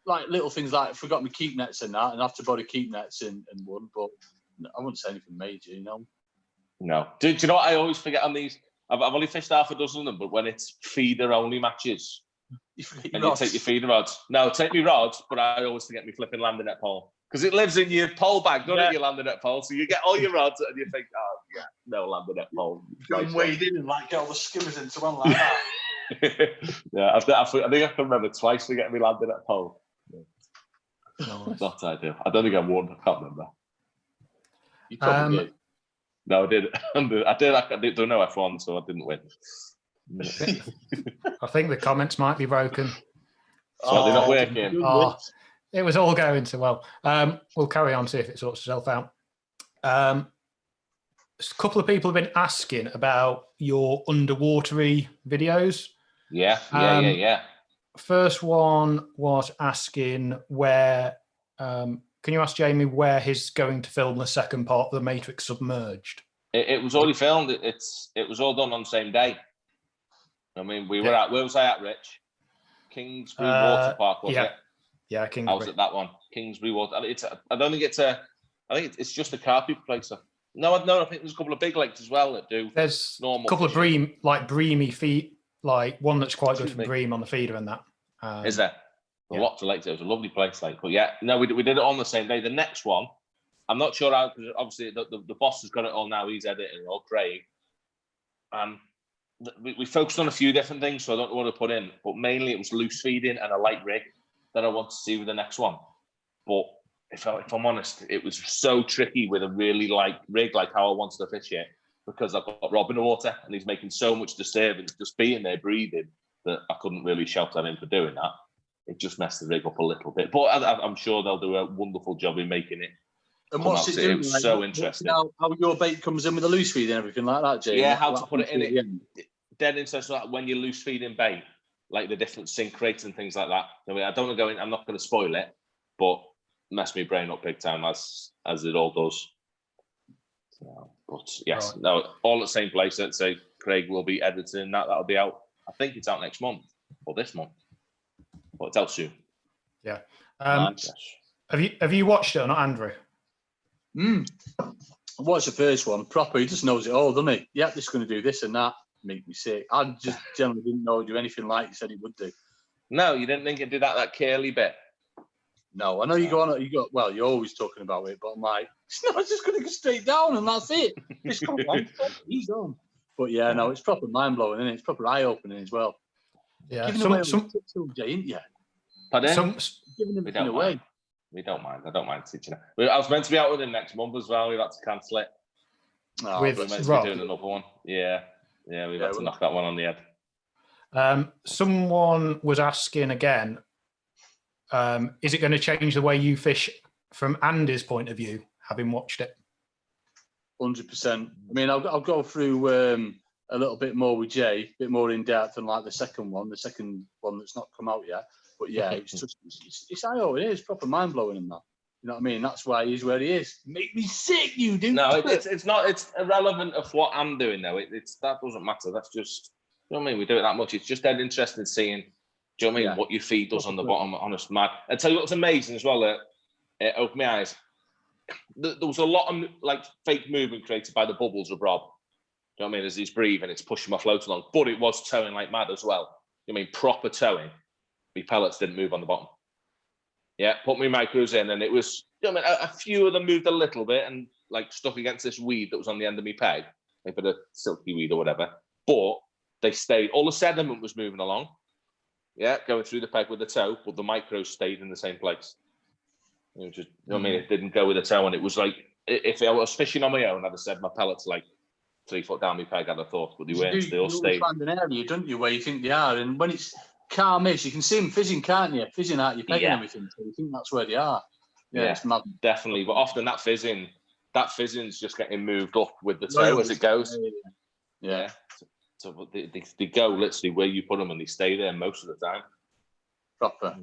Like little things like I forgot my keep nets and that, and after body keep nets and one, but I wouldn't say anything major, you know. No. Do you know what I always forget on these? I've only fished half a dozen of them, but when it's feeder only matches, you take your feeder rods. No, take me rods, but I always forget me flipping landing net pole because it lives in your pole bag, doesn't it? Your landing net pole, so you get all your rods and you think, oh yeah, no landing net pole. Go and wade in and like get all the skimmers into one like that. Yeah, I think I can remember twice forgetting me landing net pole. Nice. That I do. I don't think I won. I can't remember. You probably did. No, I did. I did do no F1, so I didn't win. I think the comments might be broken. So they're not working. It was all going so well. We'll carry on, see if it sorts itself out. A couple of people have been asking about your underwatery videos. Yeah. First one was asking where, can you ask Jamie where he's going to film the second part of The Matrix Submerged? It was already filmed. It was all done on the same day. I mean, where was I at, Rich? Kingsbury Water Park, was it? Yeah, Kingsbury. I was at that one. Kingsbury Water. I don't think it's just a carpet placer. No, I think there's a couple of big lakes as well that do. There's normal a couple fishing. of breamy feet, like one that's quite good for bream on the feeder and that. Is there? Lots of lakes. It was a lovely place, like. But yeah, no, we did it on the same day. The next one, I'm not sure how, because obviously the boss has got it all now. He's editing it all, Craig. We focused on a few different things, so I don't know what to put in. But mainly it was loose feeding and a light rig that I want to see with the next one. But if I'm honest, it was so tricky with a really light rig, like how I wanted to fish it, because I've got Rob in the water and he's making so much disturbance just being there breathing that I couldn't really shout at him for doing that. It just messed the rig up a little bit. But I'm sure they'll do a wonderful job in making it. And what's it doing? It was so interesting. How your bait comes in with the loose feed and everything like that, Jamie? Yeah, how to put it in it. Dead interesting, like when you loose feeding bait, like the different sink rates and things like that. I mean, I don't want to go in, I'm not going to spoil it, but mess my brain up big time as it all does. So, but yes, right. No, all at the same place. Let's say Craig will be editing that. That'll be out. I think it's out next month or this month, but it's out soon. Yeah. Have you watched it or not, Andrew? I watched the first one proper. He just knows it all, doesn't he? Yeah, this is going to do this and that. Make me sick. I just generally didn't know it'd do anything like he said he would do. No, you didn't think it'd do that curly bit. No, I know you go on. Well, you're always talking about it, but I'm like, it's just going to go straight down and that's it. He's on. But yeah, no, it's proper mind blowing, isn't it? It's proper eye opening as well. Yeah, giving away tips all day, ain't you? Pardon? Giving everything away. We don't mind. I don't mind teaching it. I was meant to be out with him next month as well. We've had to cancel it. Oh, we're meant to be doing another one. Yeah, we've had to knock that one on the head. Someone was asking again, is it going to change the way you fish from Andy's point of view, having watched it? 100%. I mean, I'll go through a little bit more with Jay, a bit more in depth than like the second one that's not come out yet. But yeah, it's eye-opening. It's proper mind-blowing in that. You know what I mean? That's why he's where he is. Make me sick, you dude. No, it's not. It's irrelevant of what I'm doing though. That doesn't matter. That's just, you know what I mean? We do it that much. It's just dead interesting seeing, do you know what I mean? What your feed does on the bottom. Honest, man. And tell you what's amazing as well. It opened my eyes. There was a lot of like fake movement created by the bubbles of Rob. Do you know what I mean? As he's breathing, it's pushing my float along. But it was towing like mad as well. You know what I mean? Proper towing. my pellets didn't move on the bottom. Yeah, put my micros in, and it was, a few of them moved a little bit and like stuck against this weed that was on the end of my peg, like a bit of silky weed or whatever. But they stayed. All the sediment was moving along. Yeah, going through the peg with the toe, but the micros stayed in the same place. It was just, it didn't go with the toe, and it was like, if I was fishing on my own, I'd have said my pellets like 3 foot down my peg, I'd have thought, but they weren't. They all stayed. You find an area, don't you, where you think they are, and when it's calm-ish, you can see them fizzing, can't you? Fizzing out your peg and everything, so you think that's where they are. Yeah, it's mad. Definitely, but often that fizzing's just getting moved up with the toe as it goes. Yeah. So they go literally where you put them, and they stay there most of the time. Proper.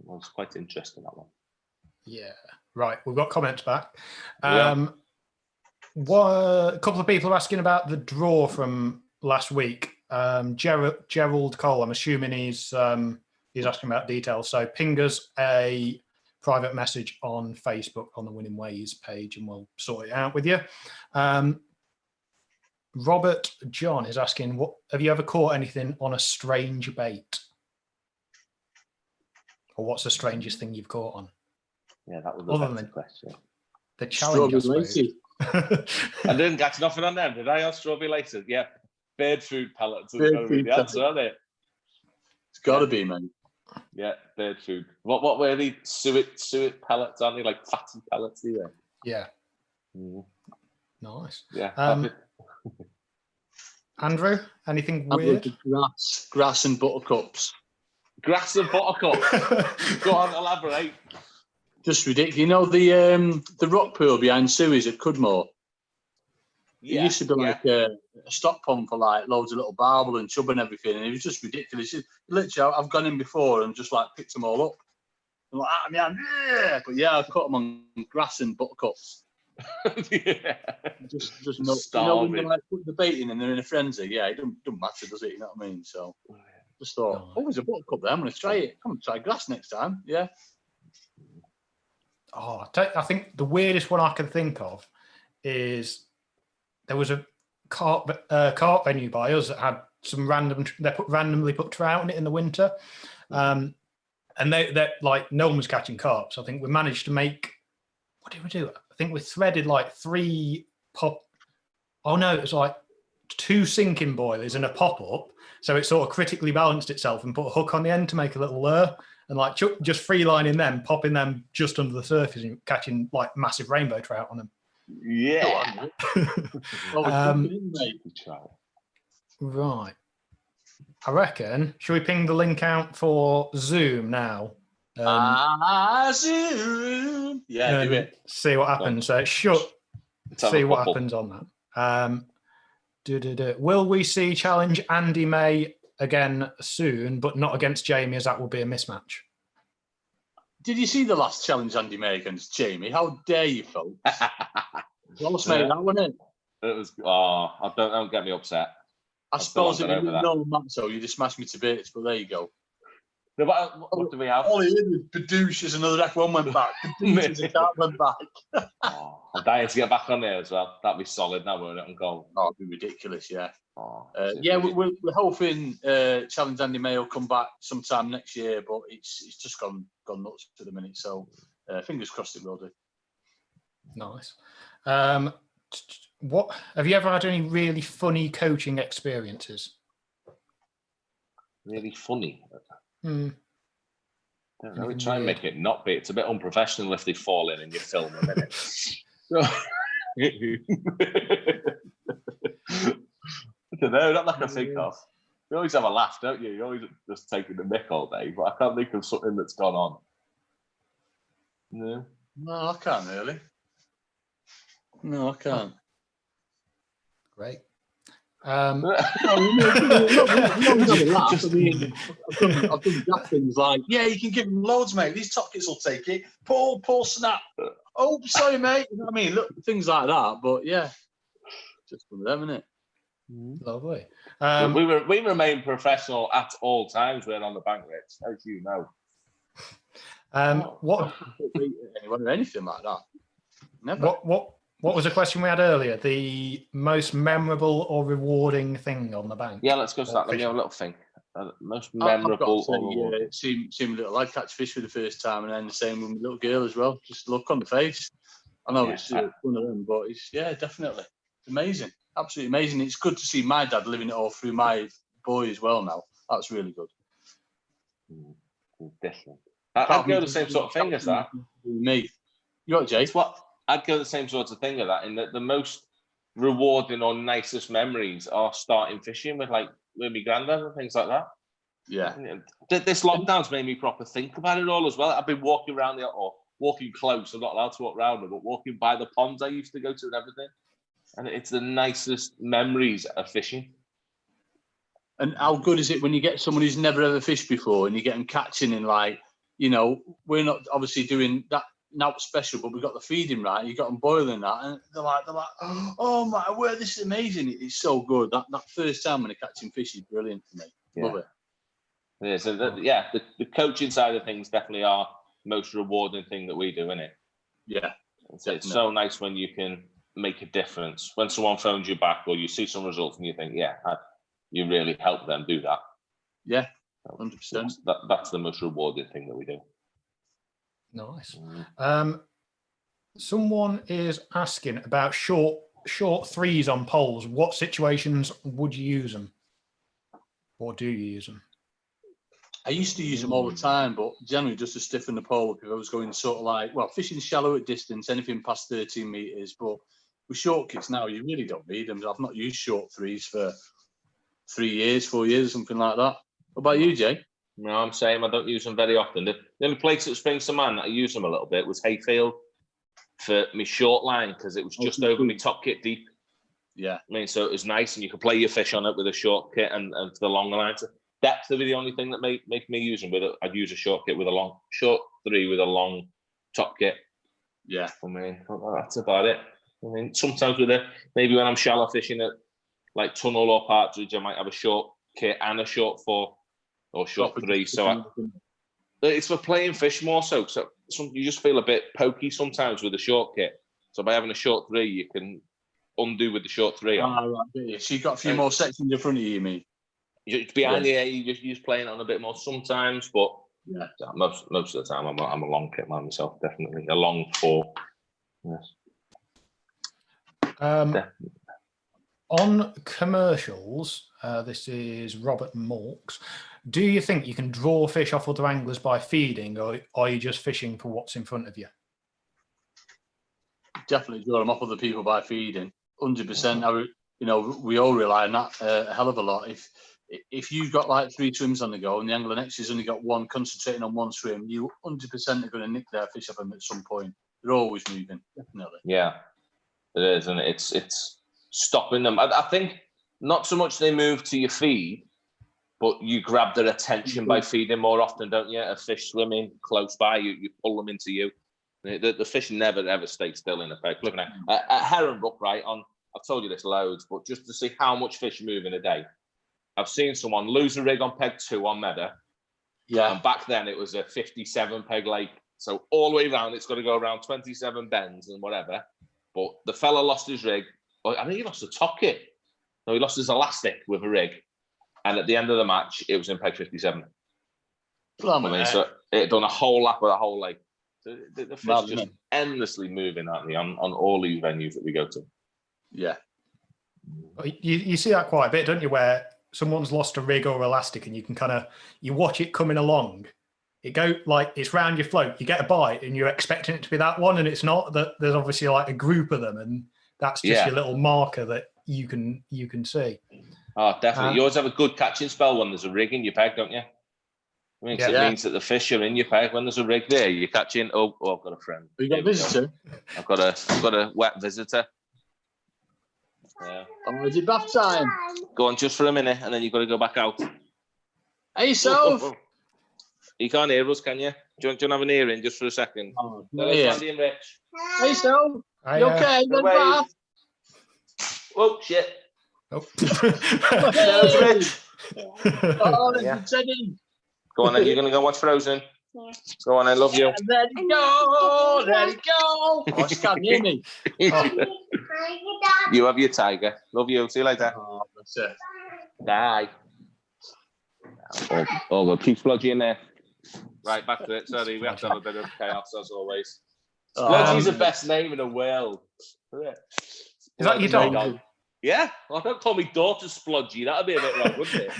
Well, it's quite interesting, that one. Yeah. Right. We've got comments back. A couple of people are asking about the draw from last week. Gerald Cole, I'm assuming he's asking about details. So ping us a private message on Facebook on the Winning Ways page, and we'll sort it out with you. Robert John is asking, "What have you ever caught anything on a strange bait? Or what's the strangest thing you've caught on?" Yeah, that was the better question. The challenge, I suppose. I didn't catch nothing on them, did I? On strawberry laces? Yeah, bird food pellets. Bird food pellets, aren't it? It's got to be, man. Yeah, bird food. What were they? Suet pellets, aren't they? Like fatty pellets, do they? Yeah. Nice. Yeah. Andrew, anything weird? Grass and buttercups. Grass and buttercups. Go on, elaborate. Just ridiculous. You know the rock pool behind Suey's at Cudmore? Yeah, it used to be like a stock pond for like loads of little barbel and chub and everything, and it was just ridiculous. Literally, I've gone in before and just like picked them all up. I'm like, yeah. But yeah, I've caught them on grass and buttercups. Yeah. Just no, when they like put the bait in and they're in a frenzy. Yeah, it don't matter, does it? You know what I mean? So just thought, there's a buttercup there. I'm going to try it. Come and try grass next time. Yeah. Oh, I think the weirdest one I can think of is there was a carp venue by us that had some randomly put trout in it in the winter, and they like no one was catching carp. So I think we managed to make. What did we do? I think we threaded like 3 pop. Oh no, it was like 2 sinking boilies and a pop up. So it sort of critically balanced itself and put a hook on the end to make a little lure. And like just free lining them, popping them just under the surface and catching like massive rainbow trout on them. Yeah. Right. I reckon, should we ping the link out for Zoom now? Zoom. Yeah, do it. See what happens. See what happens on that. Will we see challenge Andy May again soon, but not against Jamie, as that will be a mismatch? Did you see the last challenge Andy May against Jamie? How dare you, folks? You almost made that, wasn't it? It was. Oh, don't get me upset. I suppose if you didn't know Matzo, you'd have smashed me to bits, but there you go. No, but what do we have? All he did was Badoosh as another F1 went back. Badoosh as a cat went back. I'm dying to get back on there as well. That'd be solid now, won't it? And go. Oh, it'd be ridiculous, yeah. We're hoping Challenge Andy May will come back sometime next year, but it's just gone nuts for the minute. So fingers crossed it will do. Nice. What have you ever had any really funny coaching experiences? Really funny. Hmm. I don't know. We try and make it not be. It's a bit unprofessional if they fall in and you film them, isn't it? I don't know. Not like I think of. You always have a laugh, don't you? You're always just taking the mick all day, but I can't think of something that's gone on. No, I can't really. No, I can't. Great. I've done daft things like, yeah, you can give them loads, mate. These top kits will take it. Pull, snap. Oh, sorry, mate. You know what I mean? Look, things like that. But yeah, just one of them, isn't it? Lovely. We remain professional at all times. We're on the bank, Rich, as you know. What? Anyone or anything like that? Never. What was the question we had earlier? The most memorable or rewarding thing on the bank? Yeah, let's go to that. Let me have a little think. most memorable. Seeing a little lad catch fish for the first time, and then the same with my little girl as well. Just the look on the face. I know it's one of them, but it's definitely it's amazing, absolutely amazing. It's good to see my dad living it all through my boy as well now. That's really good. Different. I'd go the same sort of thing as that. Me, you got Jay? I'd go the same sort of thing as that. In that the most rewarding or nicest memories are starting fishing with my granddad and things like that. Yeah. This lockdown's made me proper think about it all as well. I've been walking around walking close. I'm not allowed to walk around them, but walking by the ponds I used to go to and everything. And it's the nicest memories of fishing. And how good is it when you get someone who's never ever fished before and you get them catching in we're not obviously doing that now special, but we got the feeding right. You got them boiling that, and they're like, oh my word, this is amazing! It's so good. That first time when they're catching fish is brilliant for me. Love it. Yeah, so the coaching side of things definitely are the most rewarding thing that we do, isn't it? Yeah, it's so nice when you can make a difference. When someone phones you back or you see some results and you think, you really helped them do that. Yeah, 100%. That's the most rewarding thing that we do. Nice. Someone is asking about short threes on poles. What situations would you use them? Or do you use them? I used to use them all the time, but generally just to stiffen the pole up if I was going sort of fishing shallow at distance, anything past 13 metres. But with short kits now, you really don't need them. I've not used short threes for 4 years, something like that. What about you, Jay? No, I'm saying I don't use them very often. The only place that springs to mind that I used them a little bit was Hayfield for my short line because it was just over my top kit deep. Yeah. I mean, so it was nice and you could play your fish on it with a short kit and for the longer line. So depth would be the only thing that make me use them with it. I'd use a short kit with a short three with a long top kit. Yeah. I mean, that's about it. I mean, sometimes maybe when I'm shallow fishing at like tunnel or partridge, I might have a short kit and a short four or short three. So it's for playing fish more so. So you just feel a bit pokey sometimes with a short kit. So by having a short three, you can undo with the short three on. Right. So you've got a few more sections in front of you mean? Behind you just playing on a bit more sometimes, but most of the time I'm a long kit man myself, definitely. A long four. Yes. On commercials, this is Robert Malks. Do you think you can draw fish off other anglers by feeding, or are you just fishing for what's in front of you? Definitely draw them off other people by feeding. 100%. We all rely on that a hell of a lot. If you've got like 3 swims on the go and the angler next to you's only got one concentrating on one swim, you 100% are going to nick their fish off them at some point. They're always moving, definitely. Yeah, it is, and it's stopping them. I think not so much they move to your feed, but you grab their attention by feeding more often, don't you? A fish swimming close by, you pull them into you. The fish never ever stay still in a peg. Looking at Herringbrook, right? I've told you this loads, but just to see how much fish move in a day, I've seen someone lose a rig on peg 2 on Meadow. Yeah. And back then it was a 57 peg lake. So all the way around, it's got to go around 27 bends and whatever. But the fella lost his rig. I think he lost the top kit. No, he lost his elastic with a rig. And at the end of the match, it was in peg 57. So it done a whole lap of the whole lake. So the fish just endlessly moving, aren't they, on all these venues that we go to. Yeah. You see that quite a bit, don't you, where someone's lost a rig or elastic and you can you watch it coming along. It go like it's round your float, you get a bite and you're expecting it to be that one, and it's not. That there's obviously like a group of them, and that's just your little marker that you can see. Oh, definitely. You always have a good catching spell when there's a rig in your peg, don't you? It means that the fish are in your peg. When there's a rig there, you're catching. Oh, I've got a friend. You got a visitor? I've got a wet visitor. Yeah. Oh, is it bath time? Go on just for a minute, and then you've got to go back out. Hey, Soph. You can't hear us, can you? Do you want to have an ear in just for a second? Oh, Sandy and Rich. Hey, Soph. You okay? Good bath. Oh, shit. Oh. There's Rich. Oh, there's Teddy. Go on, then. You're going to go watch Frozen. Yeah. Go on, I love you. Let it go. Let it go. Oh, she can't hear me. You have your tiger. Love you. See you later. Oh, that's it. Bye. All good. Keep Splodgy in there. Right, back to it. Sorry, we have to have a bit of chaos as always. Splodgy's the best name in the world. Is that your dog? Yeah. Well, don't call me daughter Splodgy. That'd be a bit wrong, wouldn't it?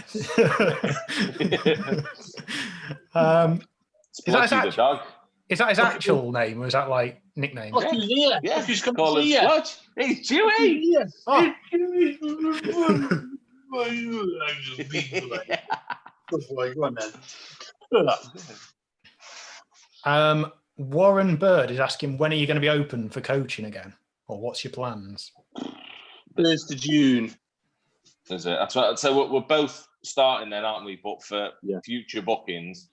Splodgy's the dog. Is that his actual name, or is that like nickname? Yeah. He's call him Splodge. Hey, Chewy. Warren Bird is asking, when are you going to be open for coaching again, or what's your plans? 1st of June. Is it? That's what. So we're both starting then, aren't we? But for future bookings,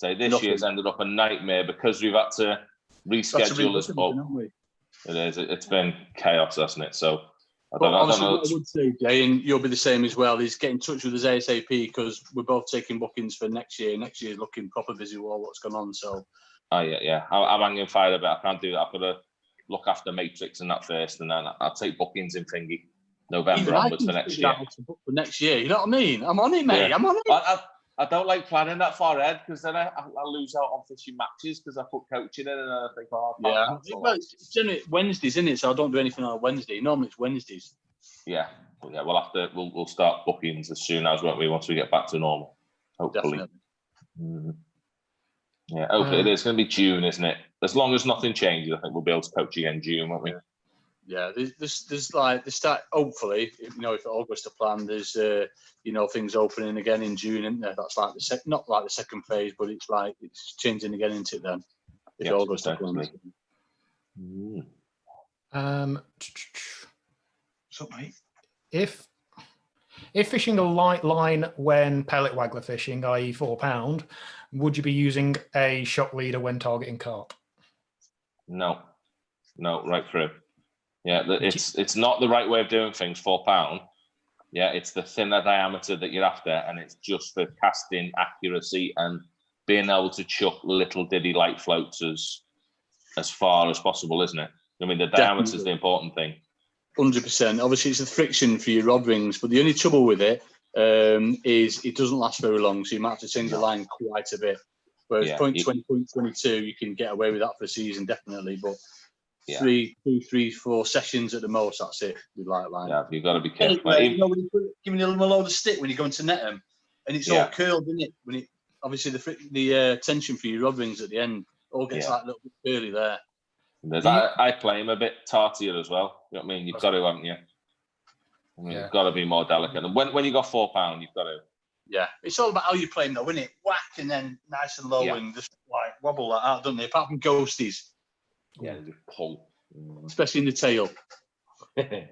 say this year's ended up a nightmare because we've had to reschedule as well. It is. It's been chaos, hasn't it? So I don't know. What I would say, Jay, and you'll be the same as well, is get in touch with us ASAP because we're both taking bookings for next year. Next year's looking proper busy with all what's going on. So. Oh yeah. I'm hanging fire a bit. I can't do that. I've got to look after Matrix and that first, and then I'll take bookings in thingy November onwards for next year. For next year, you know what I mean? I'm on it, mate. Yeah. I'm on it. I don't like planning that far ahead because then I lose out on fishing matches because I put coaching in and I think, well, it's generally Wednesdays, isn't it? So I don't do anything on a Wednesday. Normally it's Wednesdays. Yeah. We'll start bookings as soon as, won't we, once we get back to normal. Hopefully. Definitely. Yeah, hopefully it is going to be June, isn't it? As long as nothing changes, I think we'll be able to coach again in June, won't we? Yeah, there's like the start. Hopefully, if it all goes to plan, there's things opening again in June, isn't there? That's like not like the second phase, but it's like it's changing again into it then. If it all goes to plan. So, mate, if fishing a light line when pellet waggler fishing, i.e. 4 pound, would you be using a shock leader when targeting carp? No, right through. Yeah, it's not the right way of doing things. 4 pound. Yeah, it's the thinner diameter that you're after, and it's just for casting accuracy and being able to chuck little diddy light floats as far as possible, isn't it? I mean, the diameter is the important thing. 100%. Obviously, it's the friction for your rod rings, but the only trouble with it is it doesn't last very long, so you might have to change the line quite a bit. Whereas 0.20, 0.22, you can get away with that for a season, definitely, but 3, 4 sessions at the most, that's it with light line. Yeah, you've got to be careful. When you giving them a load of stick when you're going to net them, and it's all curled, isn't it? When it obviously the tension for your rod rings at the end all gets like a little bit curly there. I play them a bit tartier as well. You know what I mean? You've got to, haven't you? I mean, you've got to be more delicate. And when you got 4 pound, you've got to. Yeah, it's all about how you play them, though, isn't it? Whack and then nice and low and just like wobble like that, don't they? Apart from ghosties. Yeah, just pull. Especially in the tail.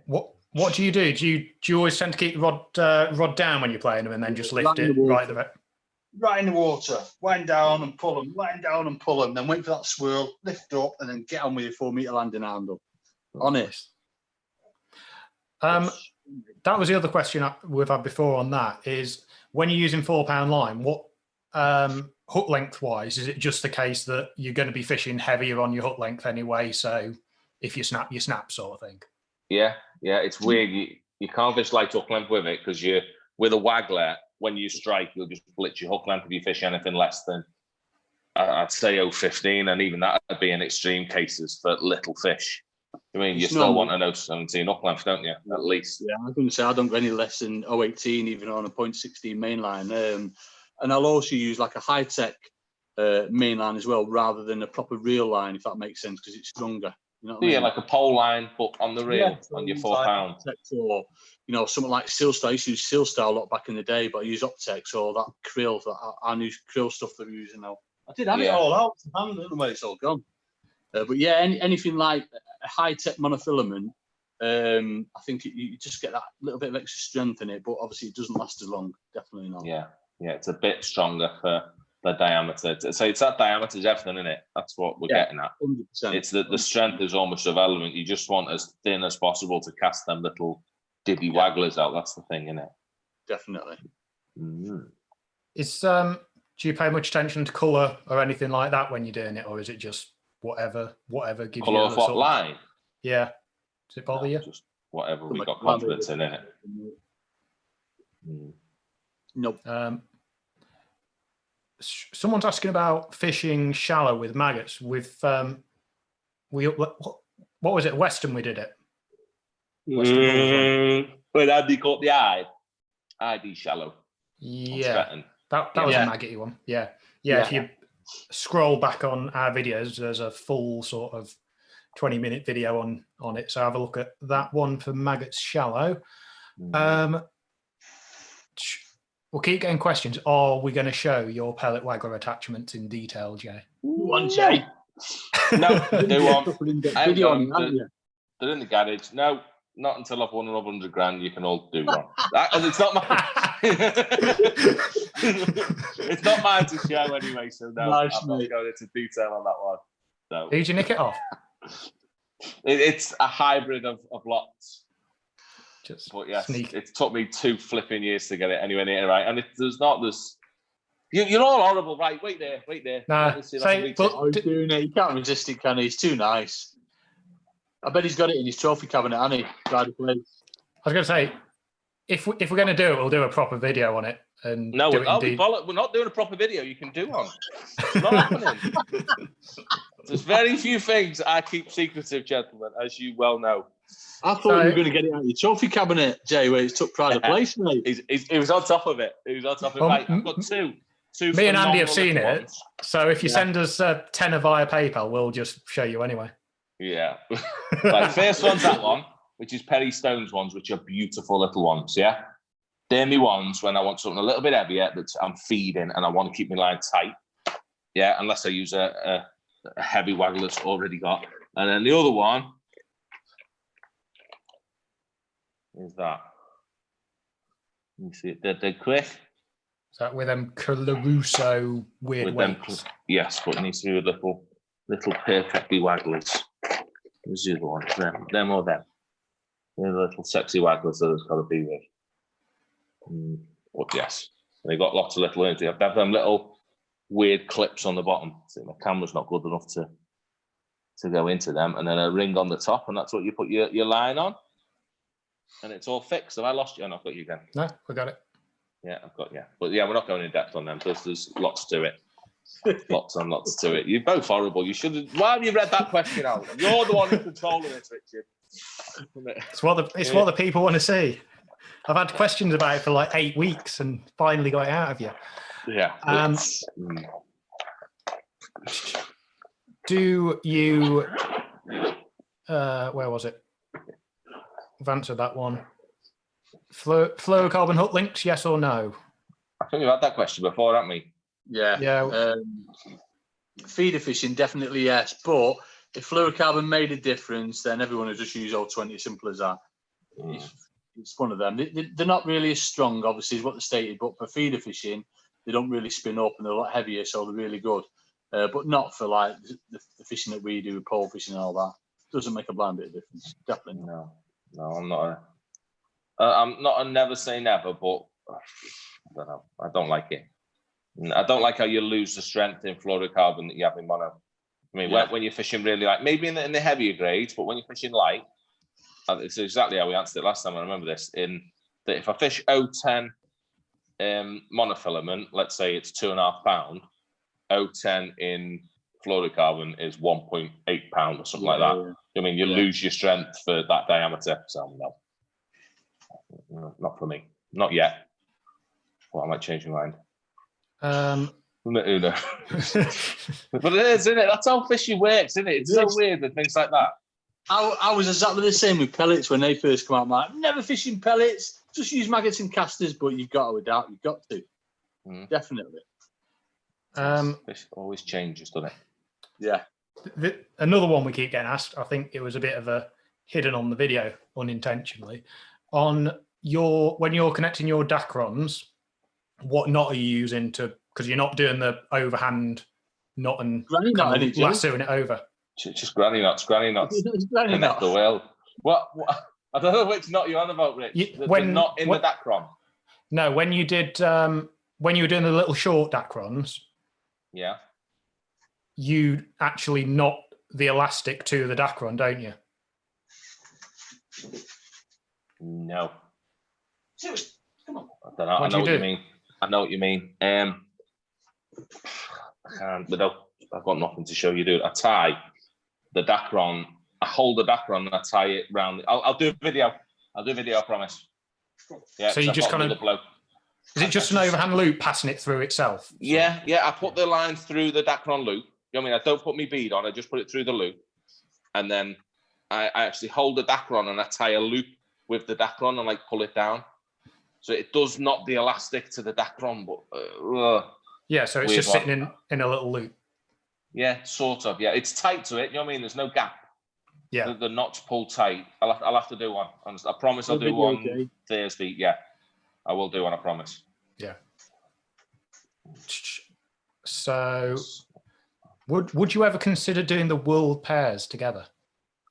What do you do? Do you always tend to keep the rod down when you're playing them and then just lift it right in the water, wind down and pull them, then wait for that swirl, lift up, and then get on with your 4 meter landing handle. Honest. That was the other question we've had before on that is when you're using 4 pound line, what hook length wise, is it just the case that you're going to be fishing heavier on your hook length anyway? So if you snap, you snap sort of thing. Yeah. It's weird. You can't fish light hook length with it because you with a waggler, when you strike, you'll just blitz your hook length if you fish anything less than, I'd say 0.15, and even that would be in extreme cases for little fish. I mean, you still want an 0.17 hook length, don't you? At least. Yeah, I was going to say I don't go any less than 0.18, even on a 0.16 mainline. And I'll also use like a high-tech mainline as well, rather than a proper reel line, if that makes sense, because it's stronger. You know what I mean? Like a pole line, but on the reel, on your 4 pound. Or, something like Sealstar. I used to use Sealstar a lot back in the day, but I use Optex or that krill, our new krill stuff that we're using now. I did have it all out. I don't know where it's all gone. But yeah, anything like a high-tech monofilament, I think you just get that little bit of extra strength in it, but obviously it doesn't last as long. Definitely not. Yeah, it's a bit stronger for the diameter. So it's that diameter is everything, isn't it? That's what we're getting at. 100%. It's the strength is almost irrelevant. You just want as thin as possible to cast them little dibby wagglers out. That's the thing, isn't it? Definitely. Do you pay much attention to colour or anything like that when you're doing it, or is it just whatever gives colour you of what line? Yeah. Does it bother you? Just whatever we got confidence in it. Nope. someone's asking about fishing shallow with maggots. With what was it? Western, we did it. When Andy caught the ID shallow. Yeah, that was a maggoty one. Yeah. If you scroll back on our videos, there's a full sort of 20-minute video on it. So have a look at that one for maggots shallow. We'll keep getting questions. Are we going to show your pellet waggler attachments in detail, Jay? One, Jay. No, they won't. They're in the garage. No, not until I've won another 100 grand. You can all do one. And it's not mine. It's not mine to show anyway. So no, I'm not going into detail on that one. No. Who'd you nick it off? It's a hybrid of lots. But yes, sneak. It took me 2 flipping years to get it anywhere near right. And there's not this. You're all horrible, right? Wait there. Nah, he's doing it. He can't resist it, can he? He's too nice. I bet he's got it in his trophy cabinet, hasn't he? I was going to say, if we're going to do it, we'll do a proper video on it. And no, we're not doing a proper video. You can do one. It's not happening. There's very few things I keep secretive, gentlemen, as you well know. I thought you were going to get it out of your trophy cabinet, Jay, where it's took pride of place, mate. He was on top of it. Right, I've got two. Me and Andy have seen it. So if you send us a tenner via PayPal, we'll just show you anyway. Yeah. Right, first one's that one, which is Perry Stone's ones, which are beautiful little ones, yeah? They're me ones when I want something a little bit heavier that I'm feeding and I want to keep my line tight. Yeah, unless I use a heavy waggler that's already got. And then the other one is that. Let me see it dead quick. Is that with them Calaruso weird weights? Yes, but it needs to be with little perfectly wagglers. Who's the other one? Them or them? They're the little sexy wagglers that it's got to be with. But yes, they got lots of little. They have them little weird clips on the bottom. See, my camera's not good enough to go into them, and then a ring on the top, and that's what you put your line on, and it's all fixed. Have I lost you? I've got you again. No, we got it. Yeah, I've got you. But yeah, we're not going in depth on them because there's lots to it. Lots and lots to it. You're both horrible. You should have. Why have you read that question out? You're the one who's controlling it, Richard. It's what the people want to see. I've had questions about it for like 8 weeks and finally got it out of you. Yeah. Do you? Where was it? I've answered that one. Fluorocarbon hook links, yes or no? I think we've had that question before, haven't we? Yeah. Feeder fishing, definitely yes. But if fluorocarbon made a difference, then everyone would just use 020. Simple as that. It's one of them. They're not really as strong, obviously, is what they stated. But for feeder fishing, they don't really spin up and they're a lot heavier, so they're really good. But not for like the fishing that we do, with pole fishing and all that. Doesn't make a blind bit of difference. Definitely not. No, I'm not. I'm not a never say never, but I don't know. I don't like it. I don't like how you lose the strength in fluorocarbon that you have in mono. I mean, when you're fishing really light, maybe in the heavier grades, but when you're fishing light, it's exactly how we answered it last time. I remember this. In that, if I fish 010 monofilament, let's say it's 2.5 pound, 010 in fluorocarbon is 1.8 pound or something like that. Yeah. I mean, you lose your strength for that diameter. So no, not for me, not yet. Well, I might change my mind. But it is, isn't it? That's how fishing works, isn't it? It's so weird with things like that. I was exactly the same with pellets when they first come out. I'm like, never fishing pellets, just use maggots and casters, but you've got to adapt. You've got to. Definitely. Fish always changes, doesn't it? Yeah. Another one we keep getting asked, I think it was a bit of a hidden on the video unintentionally. When you're connecting your Dacrons, what knot are you using because you're not doing the overhand knot and lassoing it over? Just granny knots. Granny knots. Connect the wheel. What? I don't know which knot you're on about, Rich. The knot in the Dacron. No, when you were doing the little short Dacrons. Yeah. You actually knot the elastic to the Dacron, don't you? No. Come on. I don't know. I know what you mean. I can't. I've got nothing to show you, dude. I tie the Dacron. I hold the Dacron and I tie it round. I'll do a video. I'll do a video, I promise. Yeah. So you just kind of. Is it just an overhand loop passing it through itself? Yeah. I put the line through the Dacron loop. You know what I mean? I don't put my bead on. I just put it through the loop, and then I actually hold the Dacron and I tie a loop with the Dacron and like pull it down. So it does not the elastic to the Dacron, but yeah. So it's just sitting in a little loop. Yeah, sort of. Yeah, it's tight to it. You know what I mean? There's no gap. Yeah, the knots pull tight. I'll have to do one. I promise I'll do one Thursday. Yeah, I will do one. I promise. Yeah. So, would you ever consider doing the world pairs together?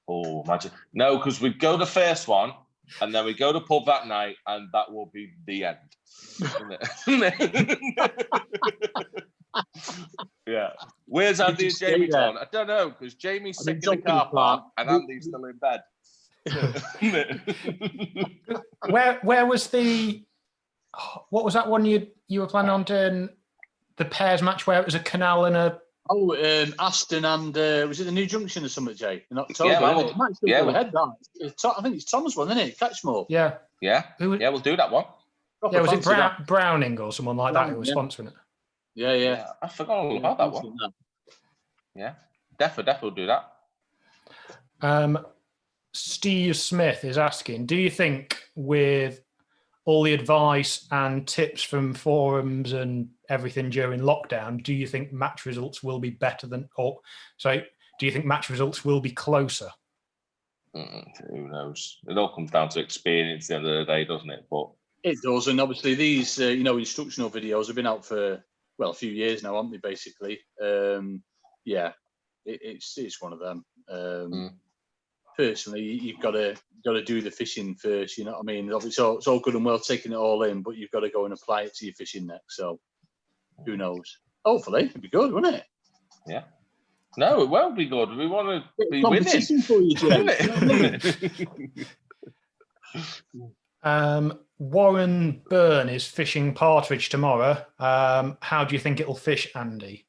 Oh, imagine. No, because we go the first one, and then we go to pub that night, and that will be the end. Yeah. Where's Andy and Jamie gone? I don't know, because Jamie's sick in the car park, and Andy's still in bed. Where was the? What was that one you were planning on doing? The pairs match where it was a canal and a. Oh, Aston and was it the New Junction or something, Jay? In October. Yeah, man. It might still go ahead. That I think it's Thomas one, isn't it? Catchmore. Yeah. Yeah. We'll do that one. Yeah, was it Browning or someone like that who was sponsoring it? Yeah. I forgot all about that one. Yeah, definitely will do that. Steve Smith is asking, do you think with all the advice and tips from forums and everything during lockdown, do you think match results will be better do you think match results will be closer? Who knows? It all comes down to experience at the end of the day, doesn't it? But it does, and obviously these instructional videos have been out for a few years now, haven't they? Basically, it's one of them. Personally, you've got to do the fishing first. You know what I mean? It's all good and well taking it all in, but you've got to go and apply it to your fishing next. So, who knows? Hopefully, it'd be good, wouldn't it? Yeah. No, it won't be good. We want to be competition winning. For you, Jay. Warren Byrne is fishing partridge tomorrow. How do you think it'll fish, Andy?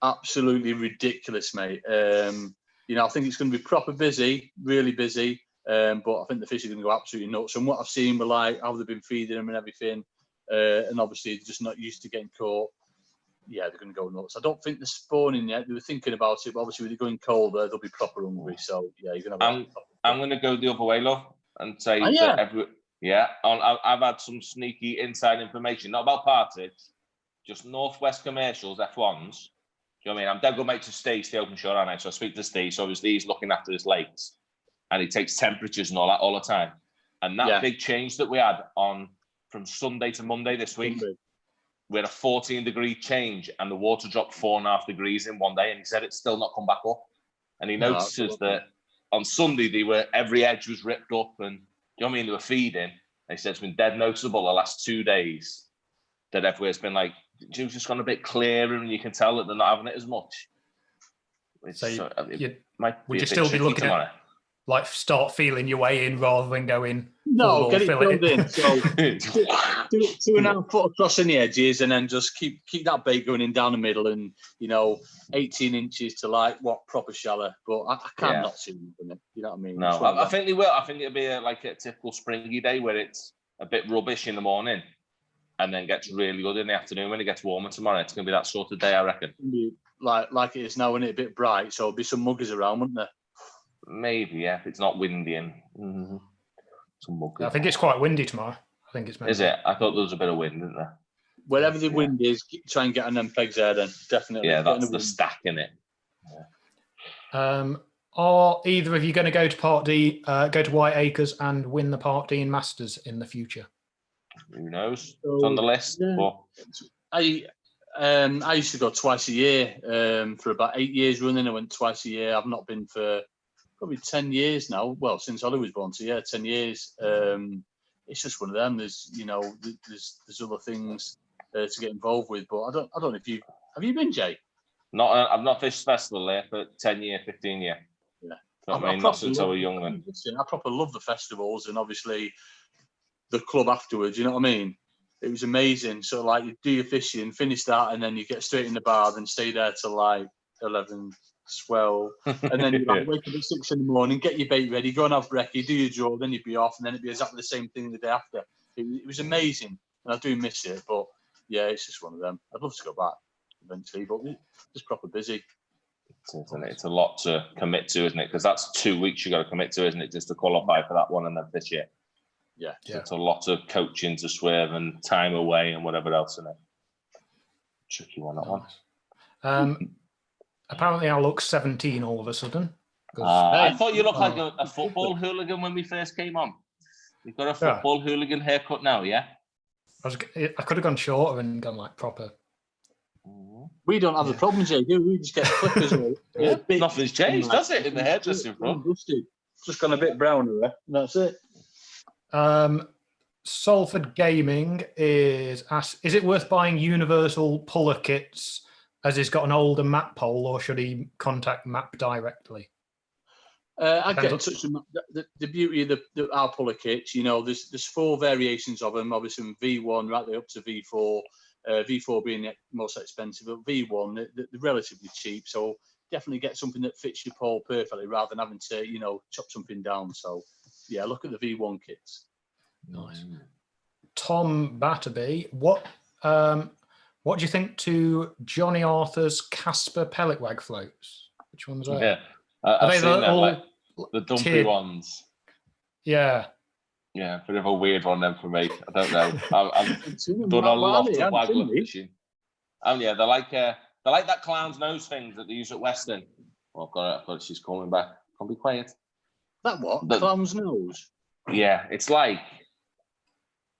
Absolutely ridiculous, mate. I think it's going to be proper busy, really busy. But I think the fish are going to go absolutely nuts. And what I've seen with like how they've been feeding them and everything, and obviously they're just not used to getting caught. Yeah, they're going to go nuts. I don't think they're spawning yet. They were thinking about it, but obviously with it going colder, they'll be proper hungry. So yeah, you're going to. I'm going to go the other way, love, and say that I've had some sneaky inside information, not about partridge, just Northwest commercials, F1s. Do you know what I mean? I'm dead good mate to Steve, the Open Shore, aren't I? So I speak to Steve. So obviously he's looking after his lakes and he takes temperatures and all that all the time. And that big change that we had from Sunday to Monday this week, we had a 14-degree change and the water dropped 4.5 degrees in one day. And he said it's still not come back up. And he notices that on Sunday, every edge was ripped up and, you know what I mean? They were feeding. And he said it's been dead noticeable the last 2 days that everywhere's been like, it's just gone a bit clearer and you can tell that they're not having it as much. Would you still be looking tomorrow. Like start feeling your way in rather than going? No, get it filled in. So 2.5 foot across on the edges and then just keep that bait going in down the middle and 18 inches to proper shallow. But I can't not see them doing it. You know what I mean? No, I think they will. I think it'll be a typical springy day where it's a bit rubbish in the morning. And then gets really good in the afternoon when it gets warmer tomorrow. It's going to be that sort of day, I reckon. Like it is now, and it's a bit bright, so there'll be some muggers around, wouldn't there? Maybe, yeah, if it's not windy and some muggers. I think it's quite windy tomorrow. I think it's. Is it? I thought there was a bit of wind, isn't there? Wherever the wind is, try and get on them pegs there. Then definitely. Yeah, that's the stack in it. Yeah. Are either of you going to go to Part D, go to White Acres, and win the Part D in Masters in the future? Who knows? It's on the list. Yeah. I used to go twice a year for about 8 years running. I went twice a year. I've not been for probably 10 years now. Well, since Ollie was born, so 10 years. It's just one of them. There's there's other things to get involved with, but I don't know if have you been, Jay? I've not fished festival there for 10 year, 15 year. Yeah, not since I was young then. I proper love the festivals and obviously the club afterwards, you know what I mean? It was amazing. So like you do your fishing, finish that, and then you get straight in the bar, then stay there till like 11, 12, and then you like wake up at 6 in the morning, get your bait ready, go and have brekkie, do your draw, then you'd be off, and then it'd be exactly the same thing the day after. It was amazing, and I do miss it. But yeah, it's just one of them. I'd love to go back eventually, but it's just proper busy. It's a lot to commit to, isn't it? Because that's 2 weeks you got to commit to, isn't it? Just to qualify for that one and then fish it. Yeah. So it's a lot of coaching to swerve and time away and whatever else in it. Tricky one, that one. Apparently, I look 17 all of a sudden. I thought you looked like a football hooligan when we first came on. You've got a football hooligan haircut now, yeah? I could have gone shorter and gone like proper. We don't have the problem, Jay, do we? We just get flippers. Nothing's changed, does it, in the hairdressing front? Just gone a bit browner, and that's it. Salford Gaming is asked, is it worth buying universal puller kits as he's got an older map pole, or should he contact map directly? I get in touch with the beauty of our puller kits. You know, there's 4 variations of them. Obviously, from V1 right there up to V4. V4 being the most expensive, but V1 they're relatively cheap. So definitely get something that fits your pole perfectly, rather than having to chop something down. So yeah, look at the V1 kits. Nice. Tom Batterby, what do you think to Johnny Arthur's Casper pellet wag floats? Which ones are they? Yeah, I've seen them, like the dumpy ones. Yeah. Yeah, a bit of a weird one then for me. I don't know. I've done a lot of waggler fishing. Oh yeah, they're like that clown's nose thing that they use at Western. Oh, I've got it. She's calling back. Can't be quiet. That what? Clown's nose? Yeah, it's like,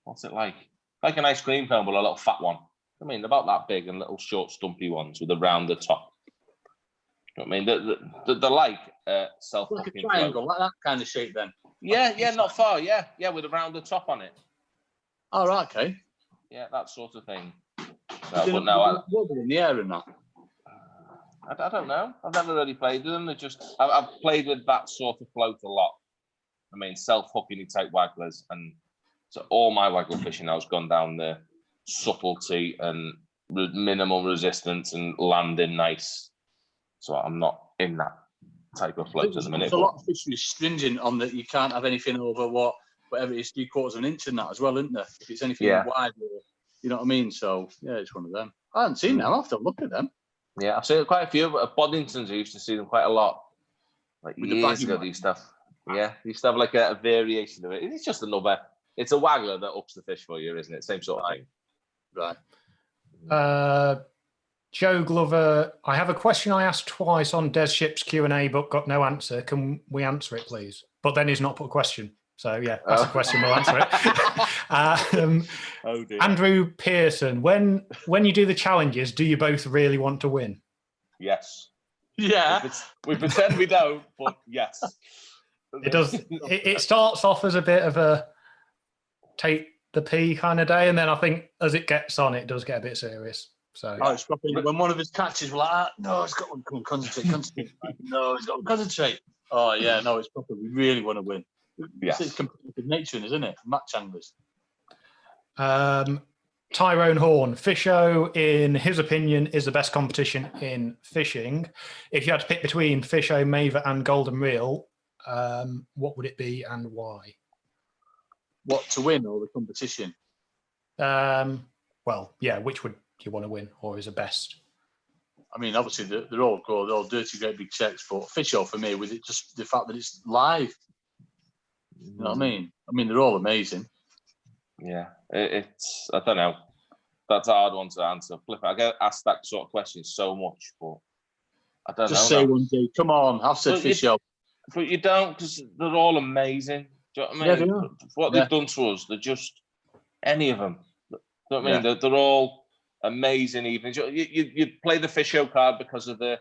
what's it like? Like an ice cream cone, but a little fat one. I mean, about that big, and little short, stumpy ones with a rounder top. You know what I mean? They're like self-hooking. Like a triangle, like that kind of shape then. Yeah, not far. Yeah, with a rounder top on it. Oh, right, okay. Yeah, that sort of thing. So, but no, wobble in the air and that. I don't know. I've never really played with them. I've played with that sort of float a lot. I mean, self-hooking type wagglers, and so all my waggler fishing now has gone down the subtlety and minimal resistance and landing nice. So I'm not in that type of float at the minute. There's a lot of fisheries stringent on that. You can't have anything over whatever it is, 3/4 of an inch in that as well, isn't there? If it's anything wide, you know what I mean? So yeah, it's one of them. I haven't seen them. I'll have to look at them. Yeah, I've seen quite a few. At Boddington's, I used to see them quite a lot. Like with years ago, these stuff. Yeah, you used to have like a variation of it. It's just it's a waggler that ups the fish for you, isn't it? Same sort of thing. Right. Joe Glover, I have a question I asked twice on Des Ship's Q&A, but got no answer. Can we answer it, please? But then he's not put a question. So, yeah, that's a question. We'll answer it. Oh, dear. Andrew Pearson, when you do the challenges, do you both really want to win? Yes. Yeah. We pretend we don't, but yes. It does. It starts off as a bit of a take the pee kind of day, and then I think as it gets on, it does get a bit serious. So it's probably when one of his catches were like, no, it's got to concentrate. No, it's got to concentrate. Oh yeah, no, it's probably we really want to win. Yes. It's competitive nature, isn't it? Match anglers. Tyrone Horn, Fisho, in his opinion, is the best competition in fishing. If you had to pick between Fisho, Maver, and Golden Reel, what would it be and why? What, to win or the competition? Well, yeah, which would you want to win or is the best? I mean, obviously they're all cool, they're all dirty, great big checks, but Fisho for me, with it just the fact that it's live. You know what I mean? I mean, they're all amazing. Yeah, it's I don't know. That's a hard one to answer. I get asked that sort of question so much, but I don't know. Just say one day, come on, I've said Fisho. But you don't, because they're all amazing. Do you know what I mean? Yeah, what they've done to us, they're just any of them. Do you know what I mean? They're all amazing evenings. You play the Fisho card because of the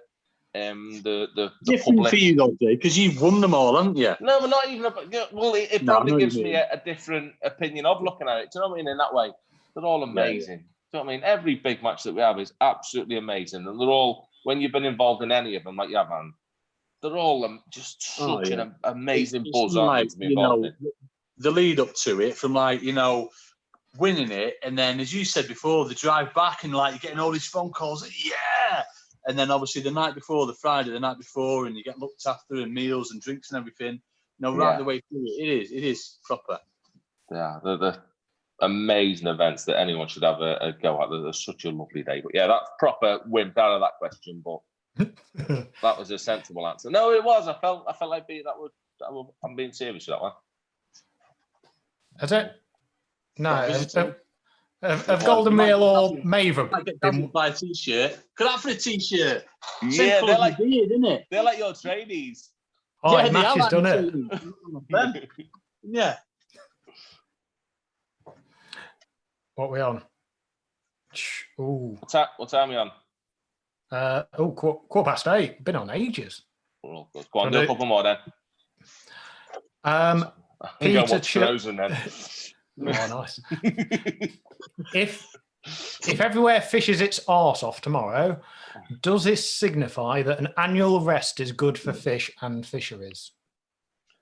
different public. For you though, Dave, because you've won them all, haven't you? No, but not even. Well, it probably gives me a different opinion of looking at it. Do you know what I mean? In that way, they're all amazing. Do you know what I mean? Every big match that we have is absolutely amazing, and they're all, when you've been involved in any of them, like you have, man, they're all just such an amazing buzz, aren't they, to be involved in? The lead up to it, from like winning it, and then, as you said before, the drive back and like you're getting all these phone calls, yeah. And then obviously the night before, the Friday, the night before, and you get looked after and meals and drinks and everything. Right the way through it. It is proper. Yeah, the amazing events that anyone should have a go at. They're such a lovely day. But yeah, that's proper wimped out of that question, but that was a sensible answer. No, it was. I felt like I'm being serious with that one. Is it? No. Have Golden Meal or Maver buy a t-shirt? Could I for a t-shirt? Yeah, they're like beard, isn't it? They're like your trainees. Oh, yeah, Match has done it. Yeah. What are we on? Ooh. What time are we on? 8:15. Been on ages. Well, go on, do a couple more then. Peter Frozen then. Oh, nice. If everywhere fishes its arse off tomorrow, does this signify that an annual rest is good for fish and fisheries?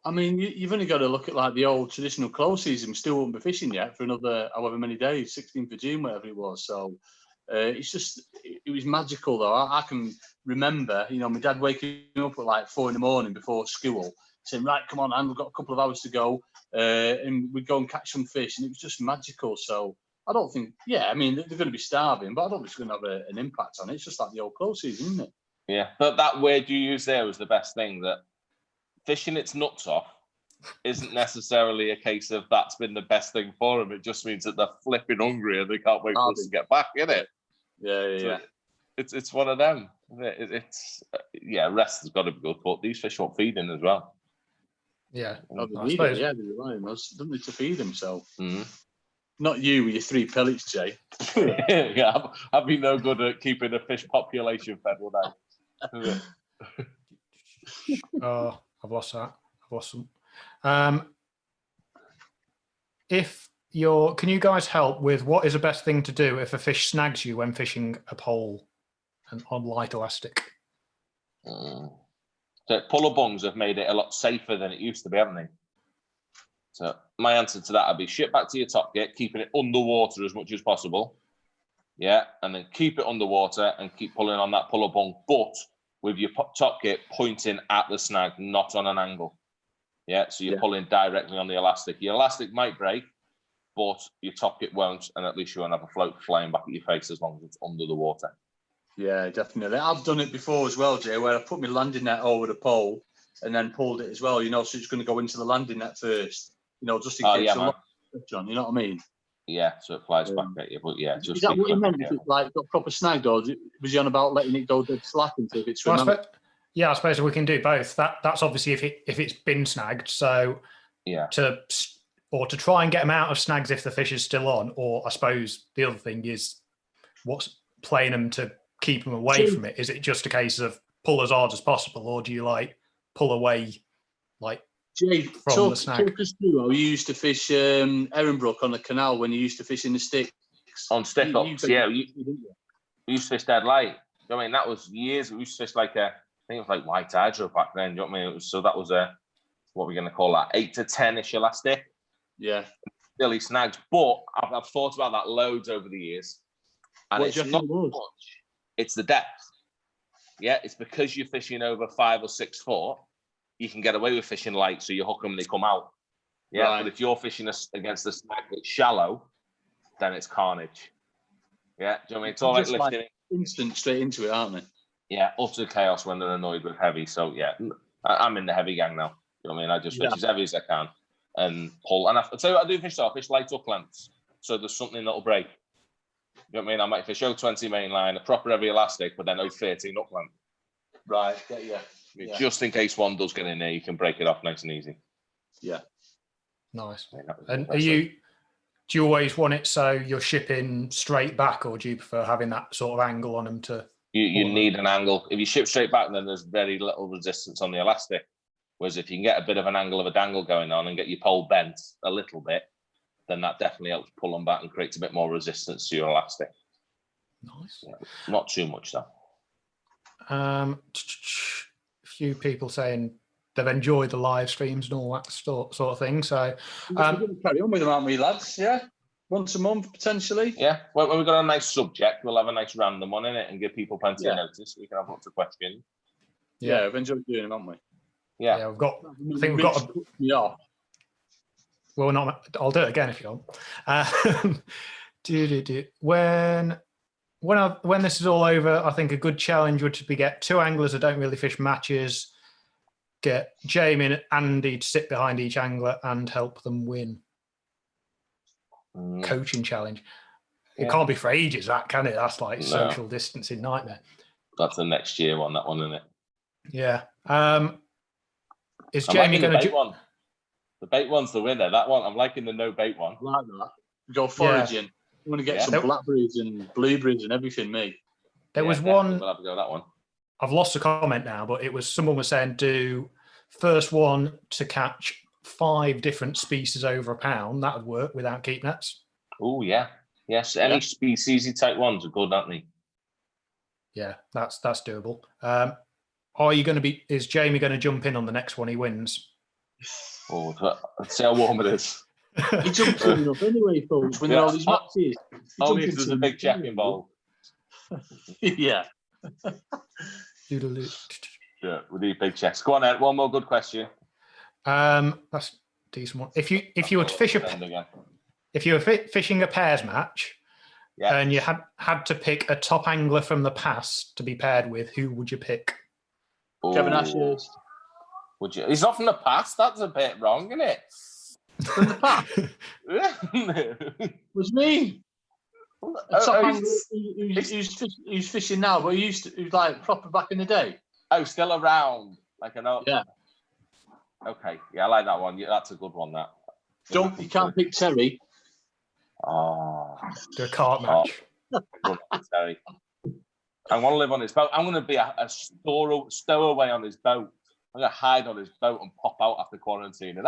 I mean, you've only got to look at like the old traditional close season. We still won't be fishing yet for another however many days, 16th of June, whatever it was. So it's just, it was magical though. I can remember, my dad waking up at like 4 a.m. before school, saying, right, come on, and we've got a couple of hours to go. And we'd go and catch some fish, and it was just magical. So I don't think, I mean, they're going to be starving, but I don't think it's going to have an impact on it. It's just like the old close season, isn't it? Yeah, but that word you used there was the best thing, that fishing its nuts off isn't necessarily a case of that's been the best thing for them. It just means that they're flipping hungry and they can't wait for us to get back, isn't it? Yeah. It's one of them. Rest has got to be good, but these fish won't feed in as well. Yeah, I suppose. They're relying on us, don't need to feed themselves. Mm-hmm. Not you with your 3 pellets, Jay. Yeah, I'd be no good at keeping a fish population fed, would I? Oh, I've lost that. I've lost some. Can you guys help with what is the best thing to do if a fish snags you when fishing a pole and on light elastic? So puller bungs have made it a lot safer than it used to be, haven't they? So my answer to that would be ship back to your top get, keeping it underwater as much as possible. Yeah, and then keep it underwater and keep pulling on that puller bung, but with your top get pointing at the snag, not on an angle. Yeah, so you're pulling directly on the elastic. Your elastic might break, but your top get won't, and at least you won't have a float flying back at your face as long as it's under the water. Yeah, definitely. I've done it before as well, Jay, where I put my landing net over the pole and then pulled it as well, so it's going to go into the landing net first, just in case on, you know what I mean? Yeah, so it flies back at you, but just... Is that what you meant? If it, got proper snagged, or was you on about letting it go dead slack until it's I suppose we can do both. That's obviously if it's been snagged, so to try and get them out of snags if the fish is still on, or I suppose the other thing is what's playing them to keep them away from it. Is it just a case of pull as hard as possible, or do you pull away Jay, from the snag? Talk us through how you used to fish Ehrenbrook on the canal when you used to fish in the sticks. On stick ups, we used to fish dead light. I mean, that was years. We used to fish I think it was white hydro back then. Do you know what I mean? That was what we're going to call that, 8 to 10-ish elastic. Yeah. Silly snags. But I've thought about that loads over the years. And it's not much. It's the depth. Yeah, it's because you're fishing over 5 or 6 foot, you can get away with fishing light, so you hook them and they come out. Yeah, right. But if you're fishing against a snag that's shallow, then it's carnage. Yeah, do you know what I mean? It's all right lifting instant straight into it, aren't they? Yeah, utter chaos when they're annoyed with heavy. So yeah, I'm in the heavy gang now. You know what I mean? I just fish as heavy as I can and pull. And I'll tell you what I do fish. I fish light up lengths, so there's something that'll break. You know what I mean? I might fish 020 mainline, a proper heavy elastic, but then 013 up length. Right, yeah. Just in case one does get in there, you can break it off nice and easy. Yeah. Nice. And do you always want it so you're shipping straight back, or do you prefer having that sort of angle on them to... You need an angle. If you ship straight back, then there's very little resistance on the elastic. Whereas if you can get a bit of an angle of a dangle going on and get your pole bent a little bit, then that definitely helps pull them back and creates a bit more resistance to your elastic. Nice. Yeah, not too much, though. A few people saying they've enjoyed the live streams and all that sort of thing. So we're going to carry on with them, aren't we, lads? Yeah. once a month potentially. Yeah, when we've got a nice subject, we'll have a nice random one in it and give people plenty of notice. We can have lots of questions. Yeah, we've enjoyed doing them, haven't we? Yeah, we've got. I think we've got. Yeah. Well, not. I'll do it again if you want. When this is all over, I think a good challenge would be get 2 anglers that don't really fish matches, get Jamie and Andy to sit behind each angler and help them win. Coaching challenge. It can't be for ages, that can it? That's like social distancing nightmare. That's the next year one, that one, isn't it? Yeah. Is Jamie going to one? The bait one's the winner. That one, I'm liking the no bait one. I like that. Go foraging. I'm going to get some blackberries and blueberries and everything, mate. There was one. We'll have to go with that one. I've lost a comment now, but it was someone was saying do first one to catch 5 different species over £1. That would work without keep nets. Oh yeah, yes. Any species type ones are good, aren't they? Yeah, that's doable. Are you going to be? Is Jamie going to jump in on the next one he wins? Oh, let's see how warm it is. He jumps in enough anyway, folks. When there are all these matches, only if there's a big check involved. Yeah. Yeah, we need big checks. Go on, Ed. One more good question. That's a decent one. If you were to fish if you were fishing a pairs match, and you had to pick a top angler from the past to be paired with, who would you pick? Kevin Ashes. Would you? He's not from the past. That's a bit wrong, isn't it? From the past? It was me. Who's fishing now, but he was like proper back in the day. Oh, still around. Like I know. Yeah. Okay. Yeah, I like that one. Yeah, that's a good one. That. You can't pick Terry. Oh. Do a cart match. Terry. I want to live on his boat. I'm going to be a stowaway on his boat. I'm going to hide on his boat and pop out after quarantine. And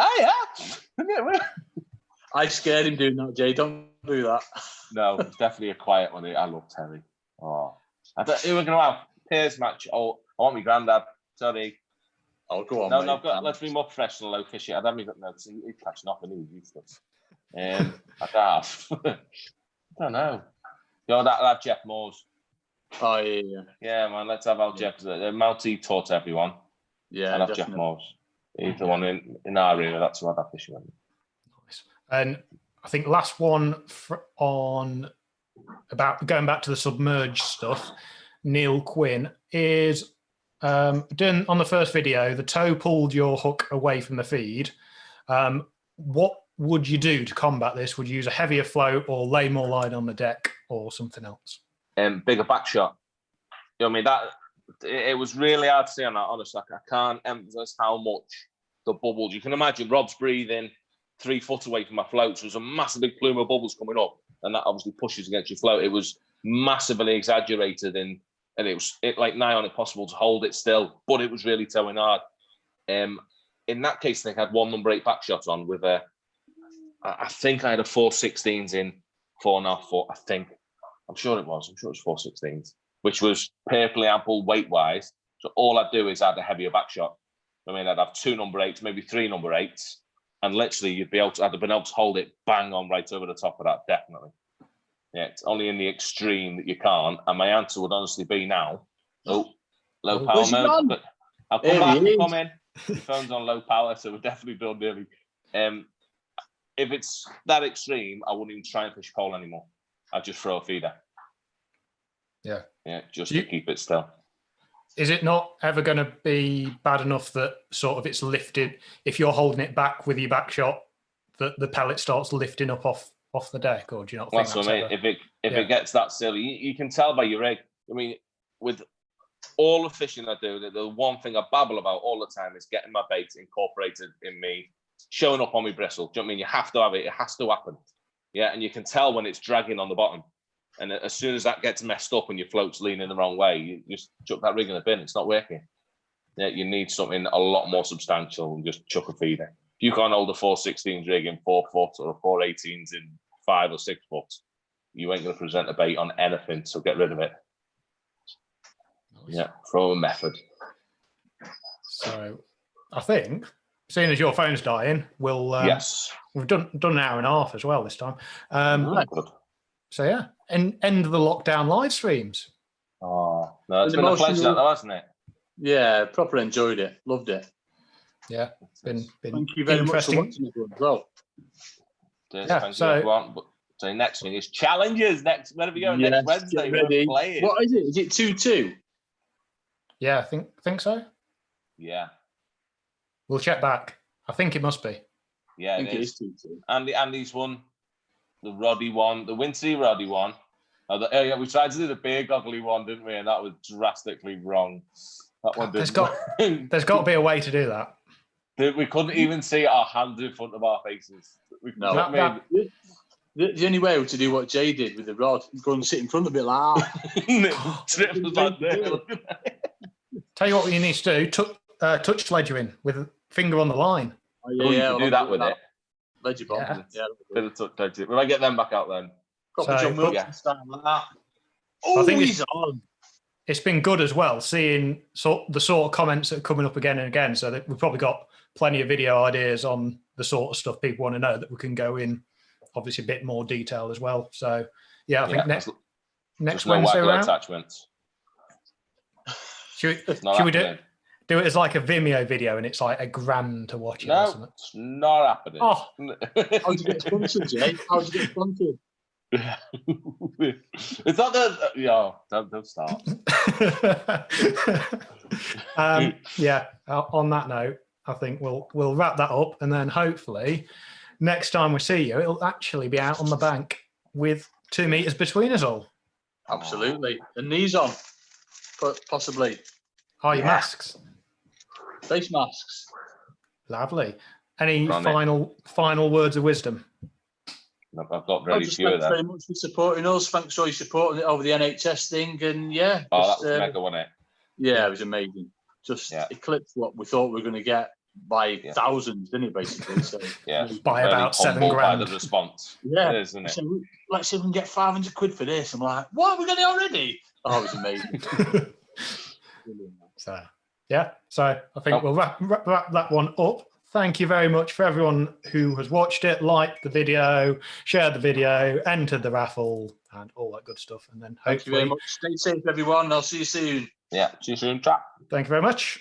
I scared him doing that, Jay. Don't do that. No, it's definitely a quiet one. I love Terry. Oh, who we're going to have? Pairs match. Oh, I want my granddad. Sorry. Oh, go on. No, let's be more professional, though, fishing. I haven't even know. He's catching off and he was useless. I don't know. I'd have Jeff Moores. Oh, yeah. Yeah, man, let's have our Jeff. The Maltese taught everyone. Yeah, I'd have Jeff Moores. He's the one in our area. That's who I'd have fishing with. Nice. And I think last one on about going back to the submerged stuff, Neil Quinn is doing on the first video, the tow pulled your hook away from the feed. What would you do to combat this? Would you use a heavier float or lay more line on the deck or something else? Bigger back shot. You know what I mean? It was really hard to see on that, honestly. I can't emphasize how much the bubbles. You can imagine Rob's breathing 3 foot away from my float. So there's a massive big plume of bubbles coming up, and that obviously pushes against your float. It was massively exaggerated, and it was like nigh on impossible to hold it still, but it was really towing hard. In that case, I think I had 1 number 8 back shot on with I think I had a 4/16s in 4.5 foot. I'm sure it was 4/16s, which was perfectly ample weight wise. So all I'd do is add a heavier back shot. I mean, I'd have 2 number 8s, maybe 3 number 8s, and literally I'd have been able to hold it bang on right over the top of that, definitely. Yeah, it's only in the extreme that you can't. And my answer would honestly be now, low power mode. I'll come in. The phone's on low power, so we're definitely done nearly. If it's that extreme, I wouldn't even try and fish pole anymore. I'd just throw a feeder. Yeah. Yeah, just to keep it still. Is it not ever going to be bad enough that sort of it's lifted, if you're holding it back with your back shot, that the pellet starts lifting up off the deck, or do you not think that's what I mean? If it gets that silly, you can tell by your rig. I mean, with all the fishing I do, the one thing I babble about all the time is getting my bait incorporated in me, showing up on my bristle. Do you know what I mean? You have to have it. It has to happen. Yeah, and you can tell when it's dragging on the bottom. And as soon as that gets messed up and your float's leaning the wrong way, you just chuck that rig in the bin. It's not working. Yeah, you need something a lot more substantial than just chuck a feeder. If you can't hold a 4/16 rig in 4 foot or a 4/18s in 5 or 6 foot, you ain't going to present a bait on anything. So get rid of it. Nice. Yeah, throw a method. So I think seeing as your phone's dying, we'll Yes. we've done an hour and a half as well this time. Right. Good. So yeah, end of the lockdown live streams. Oh, no, it's An been a pleasure, emotional- though, hasn't it? Yeah, proper enjoyed it. Loved it. Yeah, been Thank you very much for interesting. watching it as well. Cheers, Yeah, thank so- you, everyone. But so next thing is challenges. Next, where are we going? Yes, Next Wednesday. get ready. We're playing. What is it? Is it 2-2? Yeah, I think so. Yeah, We'll check back. I think it must be. yeah, I think it is. 2-2. Andy's won the Roddy one, the Wincy Roddy one. Yeah, we tried to do the beer goggly one, didn't we? And that was drastically wrong. That one There's didn't. There's got to be a way to do that. We couldn't even see our hands in front of our faces. No. That- The only way to do what Jay did with the rod, go and sit in front of it like Trip was like there. Tell you what you need to do: touch ledgering with a finger on the line. Oh, You can do that with it. Ledger bomb. Yeah. Yeah. Bit of touch, don't you? When I get them back out, then. Proper So- John Wilson Yeah. style like that. Oh, I think he's on. It's been good as well seeing the sort of comments that are coming up again and again. So that we've probably got plenty of video ideas on the sort of stuff people want to know that we can go in, obviously a bit more detail as well. So yeah, I think next Just no Wednesday waggle round. attachments. Should Not we happening. do it as like a Vimeo video and it's like $1,000 to watch it? Or No, something? it's not happening. Oh, How'd you get sponsored, Jay? How'd you get sponsored? It's not that. Yeah, don't start. yeah. On that note, I think we'll wrap that up, and then hopefully next time we see you, it'll actually be out on the bank with 2 meters between us all. Absolutely. And knees on, possibly. Are your masks? Face masks. Lovely. Any Ronnie. final words of wisdom? I've got very few of Thanks very them. much for supporting us. Thanks for your support over the NHS thing. And yeah, Oh, just, that was mega, wasn't it? yeah, it was amazing. Just eclipsed what we thought we were going to get by thousands, didn't it, basically? So, Yeah. By Very about humble $7,000. by the response. yeah. It is, isn't it? So, let's see if we can get 500 quid for this. I'm like, what? We're getting it already? Oh, it was amazing. Brilliant. So yeah, so I think we'll wrap that one up. Thank you very much for everyone who has watched it, liked the video, shared the video, entered the raffle, and all that good stuff. And then Thank you very hopefully, much. Stay safe, everyone. I'll see you soon. Yeah. See you soon, chap. thank you very much.